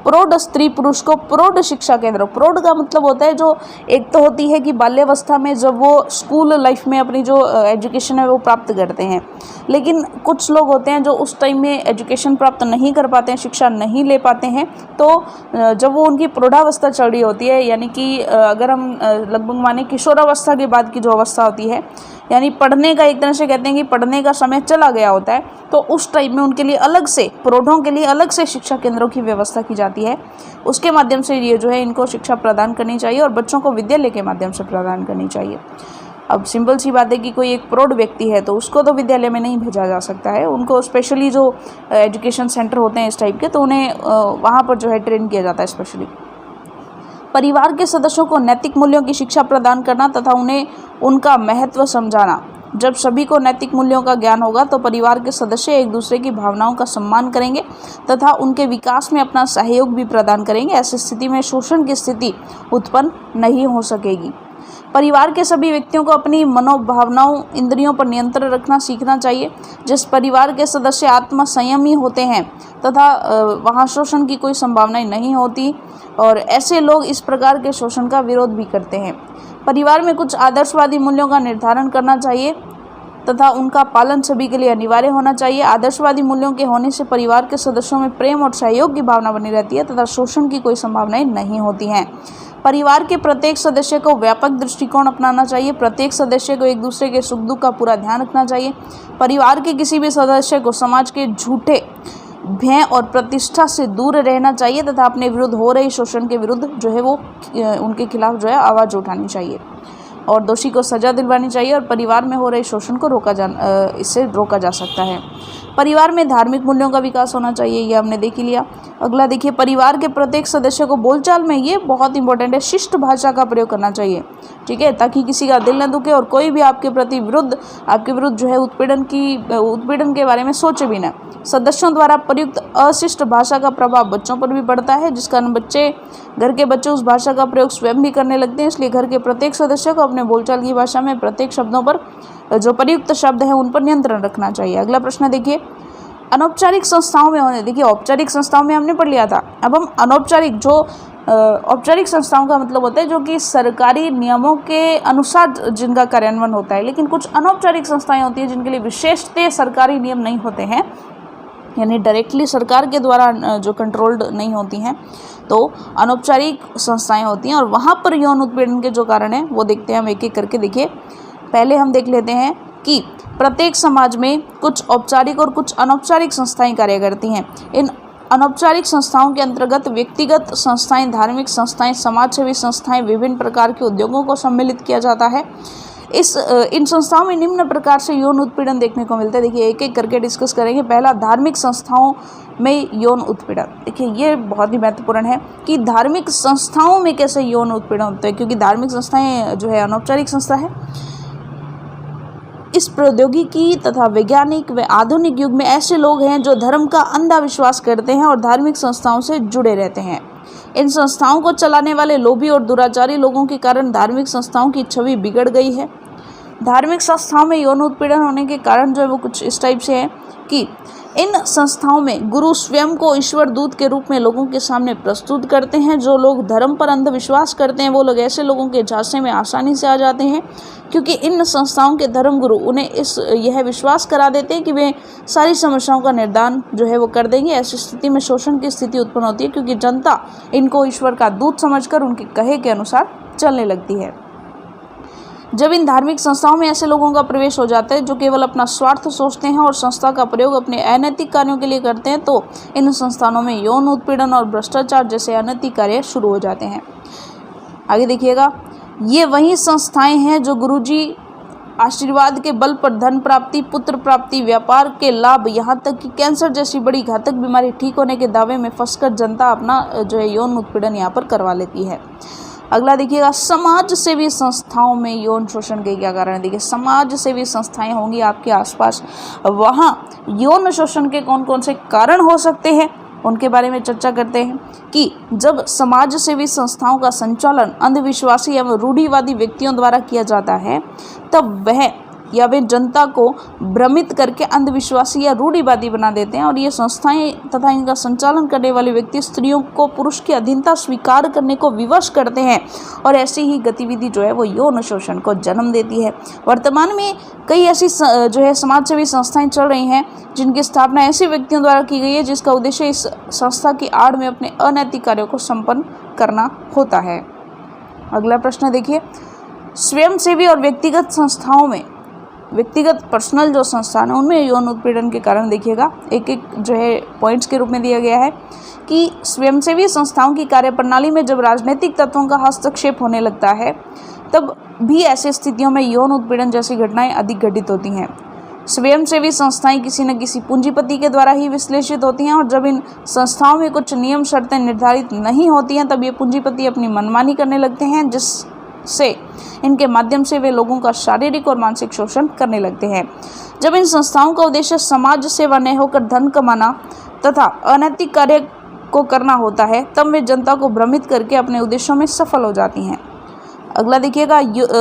प्रौढ़ स्त्री पुरुष को प्रौढ़ शिक्षा केंद्र, प्रौढ़ का मतलब होता है जो एक तो होती है कि बाल्यावस्था में जब वो स्कूल लाइफ में अपनी जो एजुकेशन है वो प्राप्त करते हैं, लेकिन कुछ लोग होते हैं जो उस टाइम में एजुकेशन प्राप्त नहीं कर पाते हैं, शिक्षा नहीं ले पाते हैं। तो जब वो उनकी प्रौढ़ावस्था चल रही होती है, यानी कि अगर हम लगभग माने किशोरावस्था के बाद की जो अवस्था होती है, यानी पढ़ने का एक तरह से कहते हैं कि पढ़ने का समय चला गया होता है, तो उस टाइम में उनके लिए अलग से, प्रौढ़ों के लिए अलग से शिक्षा केंद्रों की व्यवस्था की जाती है। उसके माध्यम से ये जो है इनको शिक्षा प्रदान करनी चाहिए और बच्चों को विद्यालय के माध्यम से प्रदान करनी चाहिए। अब सिंपल सी बात है कि कोई एक प्रौढ़ व्यक्ति है तो उसको तो विद्यालय में नहीं भेजा जा सकता है, उनको स्पेशली जो एजुकेशन सेंटर होते हैं इस टाइप के, तो उन्हें वहाँ पर जो है ट्रेन किया जाता है स्पेशली। परिवार के सदस्यों को नैतिक मूल्यों की शिक्षा प्रदान करना तथा उन्हें उनका महत्व समझाना। जब सभी को नैतिक मूल्यों का ज्ञान होगा तो परिवार के सदस्य एक दूसरे की भावनाओं का सम्मान करेंगे तथा उनके विकास में अपना सहयोग भी प्रदान करेंगे। ऐसी स्थिति में शोषण की स्थिति उत्पन्न नहीं हो सकेगी। परिवार के सभी व्यक्तियों को अपनी मनोभावनाओं, इंद्रियों पर नियंत्रण रखना सीखना चाहिए। जिस परिवार के सदस्य आत्म संयमी होते हैं तथा वहाँ शोषण की कोई संभावना नहीं होती और ऐसे लोग इस प्रकार के शोषण का विरोध भी करते हैं। परिवार में कुछ आदर्शवादी मूल्यों का निर्धारण करना चाहिए तथा उनका पालन सभी के लिए अनिवार्य होना चाहिए। आदर्शवादी मूल्यों के होने से परिवार के सदस्यों में प्रेम और सहयोग की भावना बनी रहती है तथा शोषण की कोई संभावनाएं नहीं होती हैं। परिवार के प्रत्येक सदस्य को व्यापक दृष्टिकोण अपनाना चाहिए। प्रत्येक सदस्य को एक दूसरे के सुख दुख का पूरा ध्यान रखना चाहिए। परिवार के किसी भी सदस्य को समाज के झूठे भय और प्रतिष्ठा से दूर रहना चाहिए तथा अपने विरुद्ध हो रहे शोषण के विरुद्ध जो है वो उनके खिलाफ जो है आवाज़ उठानी चाहिए और दोषी को सजा दिलवानी चाहिए और परिवार में हो रहे शोषण को इससे रोका जा सकता है। परिवार में धार्मिक मूल्यों का विकास होना चाहिए, ये हमने देख ही लिया। अगला देखिए, परिवार के प्रत्येक सदस्य को बोलचाल में, ये बहुत इंपॉर्टेंट है, शिष्ट भाषा का प्रयोग करना चाहिए, ठीक है, ताकि किसी का दिल न दुखे और कोई भी आपके विरुद्ध जो है उत्पीड़न के बारे में सोचे भी ना। सदस्यों द्वारा प्रयुक्त अशिष्ट भाषा का प्रभाव बच्चों पर भी पड़ता है, जिस कारण घर के बच्चे उस भाषा का प्रयोग स्वयं भी करने लगते हैं। इसलिए घर के प्रत्येक सदस्य को अपने बोलचाल की भाषा में प्रत्येक शब्दों पर जो प्रयुक्त शब्द है उन पर नियंत्रण रखना चाहिए। अगला प्रश्न देखिए, अनौपचारिक संस्थाओं में होने, देखिए औपचारिक संस्थाओं में हमने पढ़ लिया था, अब हम अनौपचारिक, जो औपचारिक संस्थाओं का मतलब होता है जो कि सरकारी नियमों के अनुसार जिनका कार्यान्वयन होता है, लेकिन कुछ अनौपचारिक संस्थाएं होती हैं जिनके लिए विशेषतः सरकारी नियम नहीं होते हैं, यानी डायरेक्टली सरकार के द्वारा जो कंट्रोल्ड नहीं होती हैं, तो अनौपचारिक संस्थाएं होती हैं और वहाँ पर यौन उत्पीड़न के जो कारण हैं वो देखते हैं हम एक एक करके। देखिए, पहले हम देख लेते हैं कि प्रत्येक समाज में कुछ औपचारिक और कुछ अनौपचारिक संस्थाएं कार्य करती हैं। इन अनौपचारिक संस्थाओं के अंतर्गत व्यक्तिगत संस्थाएं, धार्मिक संस्थाएं, समाजसेवी संस्थाएं, विभिन्न प्रकार के उद्योगों को सम्मिलित किया जाता है। इन संस्थाओं में निम्न प्रकार से यौन उत्पीड़न देखने को मिलता है। देखिए एक एक करके डिस्कस करेंगे। पहला, धार्मिक संस्थाओं में यौन उत्पीड़न। देखिए ये बहुत ही महत्वपूर्ण है कि धार्मिक संस्थाओं में कैसे यौन उत्पीड़न होता है, क्योंकि धार्मिक संस्थाएं जो है अनौपचारिक संस्था है। इस प्रौद्योगिकी तथा वैज्ञानिक व आधुनिक युग में ऐसे लोग हैं जो धर्म का अंधा विश्वास करते हैं और धार्मिक संस्थाओं से जुड़े रहते हैं। इन संस्थाओं को चलाने वाले लोभी और दुराचारी लोगों के कारण धार्मिक संस्थाओं की छवि बिगड़ गई है। धार्मिक संस्थाओं में यौन उत्पीड़न होने के कारण जो है वो कुछ इस टाइप से है कि इन संस्थाओं में गुरु स्वयं को ईश्वर दूत के रूप में लोगों के सामने प्रस्तुत करते हैं। जो लोग धर्म पर अंधविश्वास करते हैं वो लोग ऐसे लोगों के झांसे में आसानी से आ जाते हैं, क्योंकि इन संस्थाओं के धर्म गुरु उन्हें यह विश्वास करा देते हैं कि वे सारी समस्याओं का निदान जो है वो कर देंगे। ऐसी स्थिति में शोषण की स्थिति उत्पन्न होती है, क्योंकि जनता इनको ईश्वर का दूत समझकर उनके कहे के अनुसार चलने लगती है। जब इन धार्मिक संस्थाओं में ऐसे लोगों का प्रवेश हो जाता है जो केवल अपना स्वार्थ सोचते हैं और संस्था का प्रयोग अपने अनैतिक कार्यों के लिए करते हैं, तो इन संस्थानों में यौन उत्पीड़न और भ्रष्टाचार जैसे अनैतिक कार्य शुरू हो जाते हैं। आगे देखिएगा, ये वही संस्थाएं हैं जो गुरुजी आशीर्वाद के बल पर धन प्राप्ति, पुत्र प्राप्ति, व्यापार के लाभ, यहाँ तक कि कैंसर जैसी बड़ी घातक बीमारी ठीक होने के दावे में फंसकर जनता अपना जो है यौन उत्पीड़न यहाँ पर करवा लेती है। अगला देखिएगा, समाज सेवी संस्थाओं में यौन शोषण के क्या कारण है। देखिए समाज सेवी संस्थाएं होंगी आपके आसपास, वहाँ यौन शोषण के कौन कौन से कारण हो सकते हैं उनके बारे में चर्चा करते हैं। कि जब समाज सेवी संस्थाओं का संचालन अंधविश्वासी एवं रूढ़िवादी व्यक्तियों द्वारा किया जाता है, तब वह या वे जनता को भ्रमित करके अंधविश्वासी या रूढ़िवादी बना देते हैं। और ये संस्थाएं तथा इनका संचालन करने वाले व्यक्ति स्त्रियों को पुरुष की अधीनता स्वीकार करने को विवश करते हैं, और ऐसी ही गतिविधि जो है वो यौन शोषण को जन्म देती है। वर्तमान में कई ऐसी जो है समाजसेवी संस्थाएं चल रही हैं जिनकी स्थापना ऐसे व्यक्तियों द्वारा की गई है जिसका उद्देश्य इस संस्था की आड़ में अपने अनैतिक कार्यों को संपन्न करना होता है। अगला प्रश्न देखिए, स्वयंसेवी और व्यक्तिगत संस्थाओं में, व्यक्तिगत पर्सनल जो संस्थान है उनमें यौन उत्पीड़न के कारण देखिएगा एक एक जो है पॉइंट्स के रूप में दिया गया है। कि स्वयंसेवी संस्थाओं की कार्यप्रणाली में जब राजनीतिक तत्वों का हस्तक्षेप होने लगता है, तब भी ऐसी स्थितियों में यौन उत्पीड़न जैसी घटनाएं अधिक घटित होती हैं। स्वयंसेवी संस्थाएं किसी न किसी पूंजीपति के द्वारा ही विश्लेषित होती हैं, और जब इन संस्थाओं में कुछ नियम शर्तें निर्धारित नहीं होती हैं, तब ये पूंजीपति अपनी मनमानी करने लगते हैं, जिससे इनके माध्यम से वे लोगों का शारीरिक और मानसिक शोषण करने लगते हैं। जब इन संस्थाओं का उद्देश्य समाज सेवा न होकर धन कमाना तथा अनैतिक कार्य को करना होता है, तब वे जनता को भ्रमित करके अपने उद्देश्यों में सफल हो जाती हैं। अगला देखिएगा,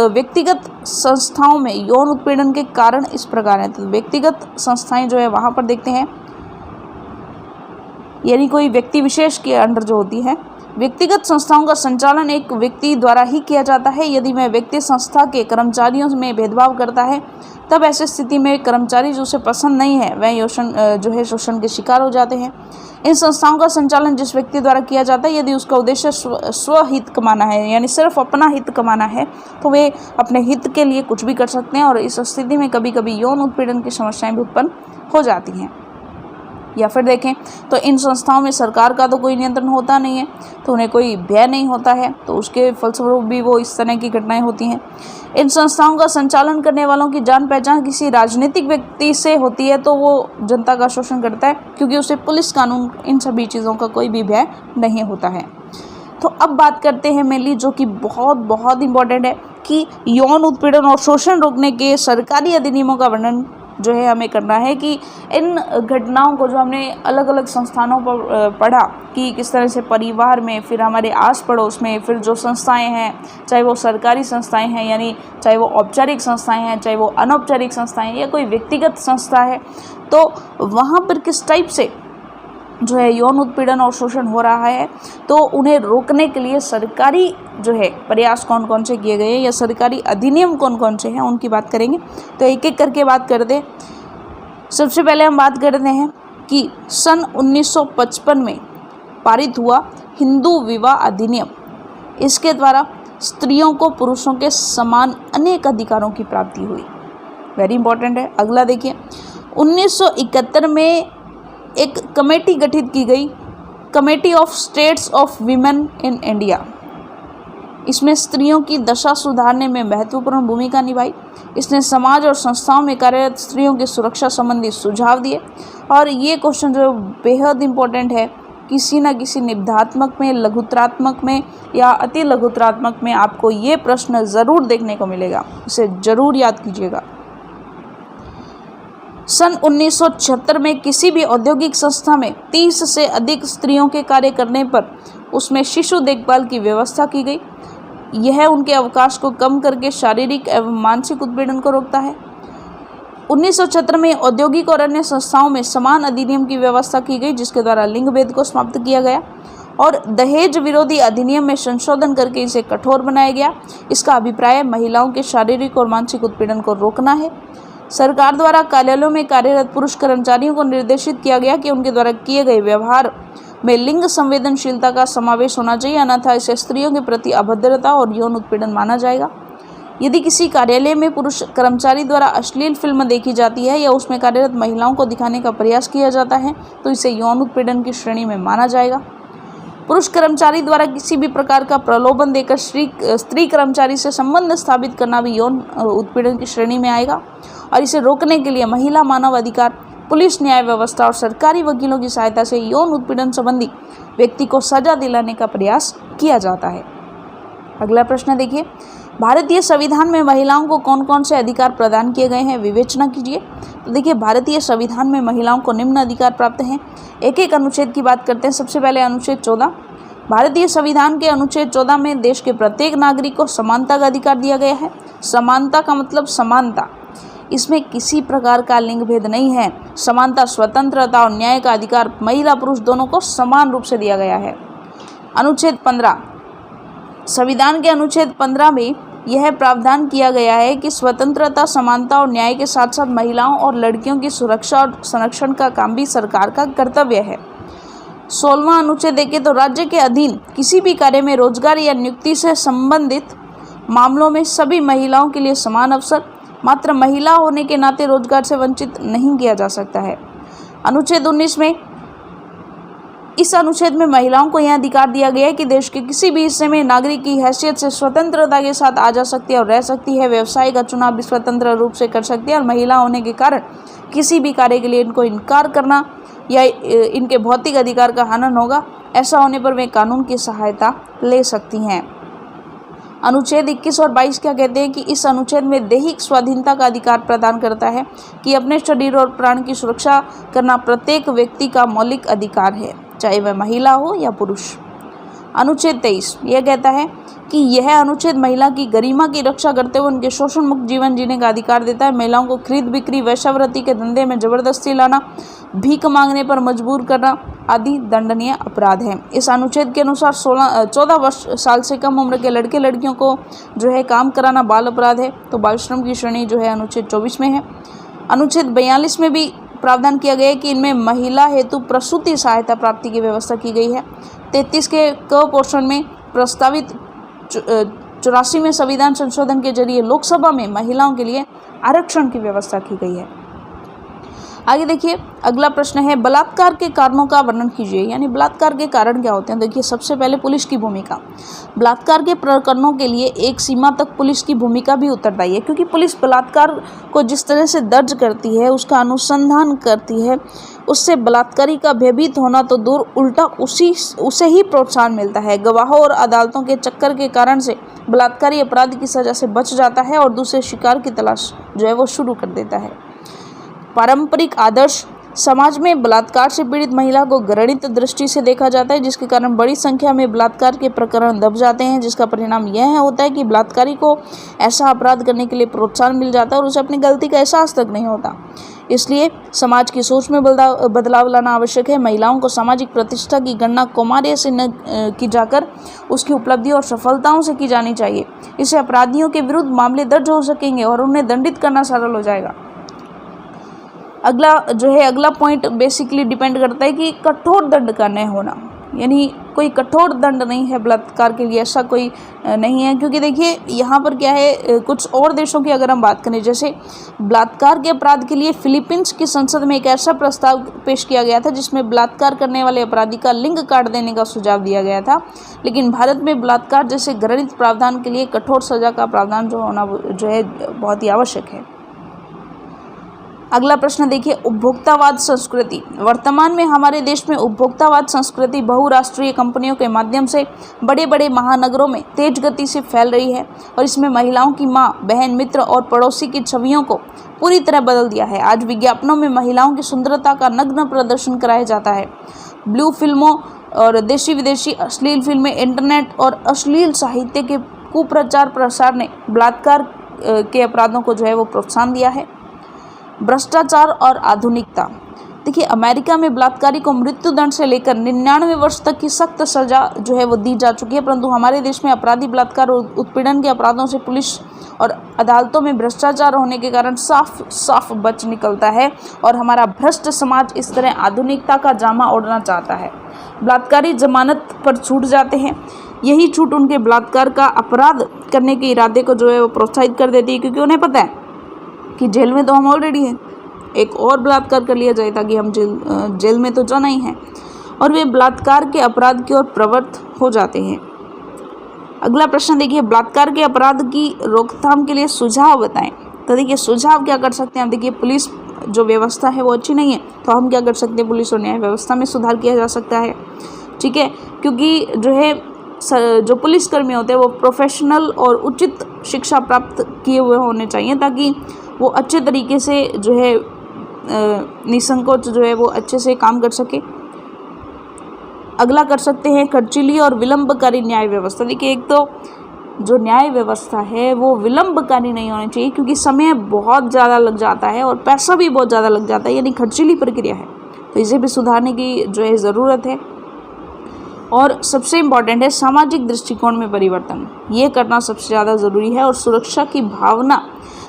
व्यक्तिगत संस्थाओं में यौन उत्पीड़न के कारण इस प्रकार हैं। तो व्यक्तिगत संस्थाएं जो है वहाँ पर देखते हैं, यानी कोई व्यक्ति विशेष के अंडर जो होती है। व्यक्तिगत संस्थाओं का संचालन एक व्यक्ति द्वारा ही किया जाता है। यदि वह व्यक्ति संस्था के कर्मचारियों में भेदभाव करता है, तब ऐसी स्थिति में कर्मचारी जो उसे पसंद नहीं है वह शोषण के शिकार हो जाते हैं। इन संस्थाओं का संचालन जिस व्यक्ति द्वारा किया जाता है, यदि उसका उद्देश्य स्वहित कमाना है, यानी सिर्फ अपना हित कमाना है, तो वे अपने हित के लिए कुछ भी कर सकते हैं, और इस स्थिति में कभी कभी यौन उत्पीड़न की समस्याएं भी उत्पन्न हो जाती हैं। या फिर देखें तो इन संस्थाओं में सरकार का तो कोई नियंत्रण होता नहीं है, तो उन्हें कोई भय नहीं होता है, तो उसके फलस्वरूप भी वो इस तरह की घटनाएं होती हैं। इन संस्थाओं का संचालन करने वालों की जान पहचान किसी राजनीतिक व्यक्ति से होती है, तो वो जनता का शोषण करता है, क्योंकि उसे पुलिस कानून इन सभी चीज़ों का कोई भी भय नहीं होता है। तो अब बात करते हैं मेनली जो कि बहुत बहुत इंपॉर्टेंट है, कि यौन उत्पीड़न और शोषण रोकने के सरकारी अधिनियमों का वर्णन जो है हमें करना है। कि इन घटनाओं को जो हमने अलग अलग संस्थानों पर पढ़ा, कि किस तरह से परिवार में, फिर हमारे आस पड़ोस में, फिर जो संस्थाएं हैं, चाहे वो सरकारी संस्थाएं हैं, यानी चाहे वो औपचारिक संस्थाएं हैं, चाहे वो अनौपचारिक संस्थाएं या कोई व्यक्तिगत संस्था है, तो वहाँ पर किस टाइप से जो है यौन उत्पीड़न और शोषण हो रहा है, तो उन्हें रोकने के लिए सरकारी जो है प्रयास कौन कौन से किए गए हैं, या सरकारी अधिनियम कौन कौन से हैं, उनकी बात करेंगे। तो एक एक करके बात करते हैं। सबसे पहले हम बात करते हैं कि सन 1955 में पारित हुआ हिंदू विवाह अधिनियम। इसके द्वारा स्त्रियों को पुरुषों के समान अनेक अधिकारों की प्राप्ति हुई। वेरी इंपॉर्टेंट है। अगला देखिए, 1971 में एक कमेटी गठित की गई, committee of states of women in India. इसमें स्त्रियों की दशा सुधारने में महत्वपूर्ण भूमिका निभाई। इसने समाज और संस्थाओं में कार्यरत स्त्रियों की सुरक्षा संबंधी सुझाव दिए। और ये क्वेश्चन जो बेहद इम्पोर्टेंट है, किसी न किसी निबंधात्मक में, लघुत्रात्मक में या अति लघुत्रात्मक में आपको ये प्रश्न ज़रूर देखने को मिलेगा, इसे ज़रूर याद कीजिएगा। सन 1976 में किसी भी औद्योगिक संस्था में 30 से अधिक स्त्रियों के कार्य करने पर उसमें शिशु देखभाल की व्यवस्था की गई। यह उनके अवकाश को कम करके शारीरिक एवं मानसिक उत्पीड़न को रोकता है। 1976 में औद्योगिक और अन्य संस्थाओं में समान अधिनियम की व्यवस्था की गई, जिसके द्वारा लिंग भेद को समाप्त किया गया और दहेज विरोधी अधिनियम में संशोधन करके इसे कठोर बनाया गया। इसका अभिप्राय महिलाओं के शारीरिक और मानसिक उत्पीड़न को रोकना है। सरकार द्वारा कार्यालयों में कार्यरत पुरुष कर्मचारियों को निर्देशित किया गया कि उनके द्वारा किए गए व्यवहार में लिंग संवेदनशीलता का समावेश होना चाहिए, अन्यथा इसे स्त्रियों के प्रति अभद्रता और यौन उत्पीड़न माना जाएगा। यदि किसी कार्यालय में पुरुष कर्मचारी द्वारा अश्लील फिल्म देखी जाती है या उसमें कार्यरत महिलाओं को दिखाने का प्रयास किया जाता है तो इसे यौन उत्पीड़न की श्रेणी में माना जाएगा। पुरुष कर्मचारी द्वारा किसी भी प्रकार का प्रलोभन देकर स्त्री कर्मचारी से संबंध स्थापित करना भी यौन उत्पीड़न की श्रेणी में आएगा। और इसे रोकने के लिए महिला मानव अधिकार, पुलिस न्याय व्यवस्था और सरकारी वकीलों की सहायता से यौन उत्पीड़न संबंधी व्यक्ति को सजा दिलाने का प्रयास किया जाता है। अगला प्रश्न देखिए, भारतीय संविधान में महिलाओं को कौन कौन से अधिकार प्रदान किए गए हैं, विवेचना कीजिए। तो देखिए, भारतीय संविधान में महिलाओं को निम्न अधिकार प्राप्त हैं। एक एक अनुच्छेद की बात करते हैं। सबसे पहले अनुच्छेद 14। भारतीय संविधान के अनुच्छेद 14 में देश के प्रत्येक नागरिक को समानता का अधिकार दिया गया है। समानता का मतलब समानता, इसमें किसी प्रकार का लिंग भेद नहीं है। समानता, स्वतंत्रता और न्याय का अधिकार महिला पुरुष दोनों को समान रूप से दिया गया है। अनुच्छेद 15, संविधान के अनुच्छेद 15 में यह प्रावधान किया गया है कि स्वतंत्रता, समानता और न्याय के साथ साथ महिलाओं और लड़कियों की सुरक्षा और संरक्षण का काम भी सरकार का कर्तव्य है। 16वां अनुच्छेद देखें तो राज्य के अधीन किसी भी कार्य में रोजगार या नियुक्ति से संबंधित मामलों में सभी महिलाओं के लिए समान अवसर, मात्र महिला होने के नाते रोजगार से वंचित नहीं किया जा सकता है। अनुच्छेद 19 में, इस अनुच्छेद में महिलाओं को यह अधिकार दिया गया है कि देश के किसी भी हिस्से में नागरिक की हैसियत से स्वतंत्रता के साथ आ जा सकती है और रह सकती है। व्यवसाय का चुनाव भी स्वतंत्र रूप से कर सकती है और महिला होने के कारण किसी भी कार्य के लिए इनको इनकार करना या इनके भौतिक अधिकार का हनन होगा। ऐसा होने पर वे कानून की सहायता ले सकती हैं। अनुच्छेद 21 और 22 क्या कहते हैं कि इस अनुच्छेद में दैहिक स्वाधीनता का अधिकार प्रदान करता है कि अपने शरीर और प्राण की सुरक्षा करना प्रत्येक व्यक्ति का मौलिक अधिकार है, चाहे वह महिला हो या पुरुष। अनुच्छेद 23 यह कहता है कि यह अनुच्छेद महिला की गरिमा की रक्षा करते हुए उनके शोषण मुक्त जीवन जीने का अधिकार देता है। महिलाओं को खरीद बिक्री, वेश्यावृत्ति के धंधे में जबरदस्ती लाना, भीख मांगने पर मजबूर करना आदि दंडनीय अपराध है। इस अनुच्छेद के अनुसार 14 साल से कम उम्र के लड़के लड़कियों को जो है काम कराना बाल अपराध है, तो बाल श्रम की श्रेणी जो है अनुच्छेद 24 में है। अनुच्छेद 42 में भी प्रावधान किया गया है कि इनमें महिला हेतु प्रसूति सहायता प्राप्ति की व्यवस्था की गई है। 33 के क पोर्शन में प्रस्तावित 84वें संविधान संशोधन के जरिए लोकसभा में महिलाओं के लिए आरक्षण की व्यवस्था की गई है। आगे देखिए, अगला प्रश्न है बलात्कार के कारणों का वर्णन कीजिए, यानी बलात्कार के कारण क्या होते हैं। देखिए, सबसे पहले पुलिस की भूमिका। बलात्कार के प्रकरणों के लिए एक सीमा तक पुलिस की भूमिका भी उत्तरदायी है, क्योंकि पुलिस बलात्कार को जिस तरह से दर्ज करती है, उसका अनुसंधान करती है, उससे बलात्कारी का भयभीत होना तो दूर, उल्टा उसे ही प्रोत्साहन मिलता है। गवाहों और अदालतों के चक्कर के कारण से बलात्कारी अपराध की सजा से बच जाता है और दूसरे शिकार की तलाश जो है वो शुरू कर देता है। पारंपरिक आदर्श समाज में बलात्कार से पीड़ित महिला को घृणित दृष्टि से देखा जाता है, जिसके कारण बड़ी संख्या में बलात्कार के प्रकरण दब जाते हैं, जिसका परिणाम यह होता है कि बलात्कारी को ऐसा अपराध करने के लिए प्रोत्साहन मिल जाता है और उसे अपनी गलती का एहसास तक नहीं होता। इसलिए समाज की सोच में बदलाव लाना आवश्यक है। महिलाओं को सामाजिक प्रतिष्ठा की गणना कौमार्य से न की जाकर उसकी उपलब्धि और सफलताओं से की जानी चाहिए। इससे अपराधियों के विरुद्ध मामले दर्ज हो सकेंगे और उन्हें दंडित करना सरल हो जाएगा। अगला पॉइंट बेसिकली डिपेंड करता है कि कठोर दंड का न होना, यानी कोई कठोर दंड नहीं है बलात्कार के लिए, ऐसा कोई नहीं है। क्योंकि देखिए यहाँ पर क्या है, कुछ और देशों की अगर हम बात करें, जैसे बलात्कार के अपराध के लिए फिलीपींस की संसद में एक ऐसा प्रस्ताव पेश किया गया था जिसमें बलात्कार करने वाले अपराधी का लिंग काट देने का सुझाव दिया गया था। लेकिन भारत में बलात्कार जैसे घृणित प्रावधान के लिए कठोर सजा का प्रावधान जो होना जो है बहुत ही आवश्यक है। अगला प्रश्न देखिए, उपभोक्तावाद संस्कृति। वर्तमान में हमारे देश में उपभोक्तावाद संस्कृति बहुराष्ट्रीय कंपनियों के माध्यम से बड़े बड़े महानगरों में तेज गति से फैल रही है और इसमें महिलाओं की मां, बहन, मित्र और पड़ोसी की छवियों को पूरी तरह बदल दिया है। आज विज्ञापनों में महिलाओं की सुंदरता का नग्न प्रदर्शन कराया जाता है। ब्लू फिल्मों और देशी विदेशी अश्लील फिल्में, इंटरनेट और अश्लील साहित्य के कुप्रचार प्रसार ने बलात्कार के अपराधों को जो है वो प्रोत्साहन दिया है। भ्रष्टाचार और आधुनिकता। देखिए अमेरिका में बलात्कारी को मृत्यु दंड से लेकर 99 वर्ष तक की सख्त सजा जो है वो दी जा चुकी है, परंतु हमारे देश में अपराधी बलात्कार और उत्पीड़न के अपराधों से पुलिस और अदालतों में भ्रष्टाचार होने के कारण साफ साफ बच निकलता है और हमारा भ्रष्ट समाज इस तरह आधुनिकता का जामा ओढ़ना चाहता है। बलात्कारी जमानत पर छूट जाते हैं। यही छूट उनके बलात्कार का अपराध करने के इरादे को जो है वो प्रोत्साहित कर देती है, क्योंकि उन्हें पता है कि जेल में तो हम ऑलरेडी हैं, एक और बलात्कार कर लिया जाए ताकि हम जेल में तो जाना ही है, और वे बलात्कार के अपराध की ओर प्रवृत्त हो जाते हैं। अगला प्रश्न देखिए, बलात्कार के अपराध की रोकथाम के लिए सुझाव बताएं। तो देखिए सुझाव क्या कर सकते हैं हम। देखिए पुलिस जो व्यवस्था है वो अच्छी नहीं है, तो हम क्या कर सकते हैं, पुलिस और न्याय व्यवस्था में सुधार किया जा सकता है। ठीक है, क्योंकि जो है जो पुलिसकर्मी होते हैं वो प्रोफेशनल और उचित शिक्षा प्राप्त किए हुए होने चाहिए ताकि वो अच्छे तरीके से जो है निसंकोच जो है वो अच्छे से काम कर सके। अगला कर सकते हैं खर्चीली और विलंबकारी न्याय व्यवस्था। देखिए एक तो जो न्याय व्यवस्था है वो विलंबकारी नहीं होनी चाहिए, क्योंकि समय बहुत ज़्यादा लग जाता है और पैसा भी बहुत ज़्यादा लग जाता है, यानी खर्चीली प्रक्रिया है, तो इसे भी सुधारने की जो है ज़रूरत है। और सबसे इम्पॉर्टेंट है सामाजिक दृष्टिकोण में परिवर्तन, ये करना सबसे ज़्यादा ज़रूरी है। और सुरक्षा की भावना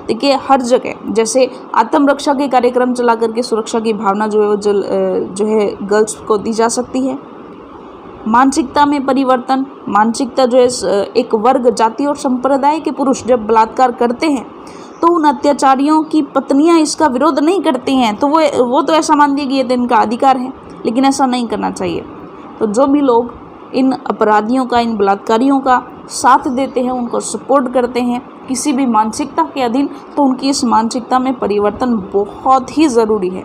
देखिए हर जगह, जैसे आत्मरक्षा के कार्यक्रम चला करके सुरक्षा की भावना जो है वो जो है गर्ल्स को दी जा सकती है। मानसिकता में परिवर्तन, मानसिकता जो है एक वर्ग, जाति और संप्रदाय के पुरुष जब बलात्कार करते हैं तो उन अत्याचारियों की पत्नियां इसका विरोध नहीं करती हैं, तो वो तो ऐसा मानती है कि ये तो इनका अधिकार है, लेकिन ऐसा नहीं करना चाहिए। तो जो भी लोग इन अपराधियों का, इन बलात्कारियों का साथ देते हैं, उनको सपोर्ट करते हैं किसी भी मानसिकता के अधीन, तो उनकी इस मानसिकता में परिवर्तन बहुत ही ज़रूरी है।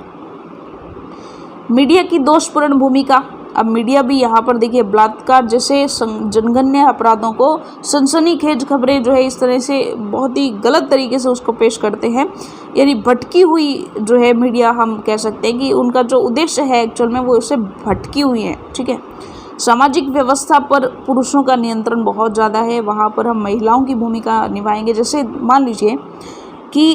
मीडिया की दोषपूर्ण भूमिका। अब मीडिया भी यहाँ पर देखिए बलात्कार जैसे जनगणन्य अपराधों को सनसनीखेज खबरें जो है इस तरह से बहुत ही गलत तरीके से उसको पेश करते हैं, यानी भटकी हुई जो है मीडिया, हम कह सकते हैं कि उनका जो उद्देश्य है एक्चुअल में वो उससे भटकी हुई है। ठीक है, सामाजिक व्यवस्था पर पुरुषों का नियंत्रण बहुत ज़्यादा है, वहाँ पर हम महिलाओं की भूमिका निभाएंगे। जैसे मान लीजिए कि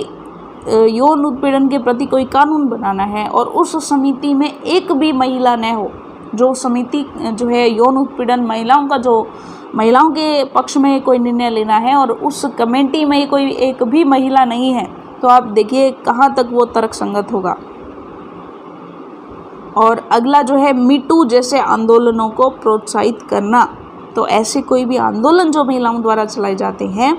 यौन उत्पीड़न के प्रति कोई कानून बनाना है और उस समिति में एक भी महिला न हो, जो समिति जो है यौन उत्पीड़न महिलाओं का, जो महिलाओं के पक्ष में कोई निर्णय लेना है और उस कमेटी में कोई एक भी महिला नहीं है, तो आप देखिए कहाँ तक वो तर्कसंगत होगा। और अगला जो है मीटू जैसे आंदोलनों को प्रोत्साहित करना। तो ऐसे कोई भी आंदोलन जो महिलाओं द्वारा चलाए जाते हैं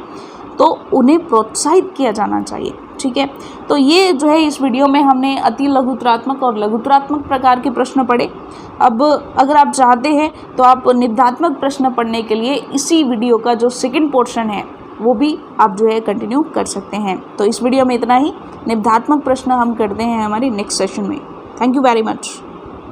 तो उन्हें प्रोत्साहित किया जाना चाहिए। ठीक है, तो ये जो है इस वीडियो में हमने अति लघुतरात्मक और लघुतरात्मक प्रकार के प्रश्न पढ़े। अब अगर आप चाहते हैं तो आप निबंधात्मक प्रश्न पढ़ने के लिए इसी वीडियो का जो सेकंड पोर्शन है वो भी आप जो है कंटिन्यू कर सकते हैं। तो इस वीडियो में इतना ही, निबंधात्मक प्रश्न हम करते हैं हमारी नेक्स्ट सेशन में। Thank you very much.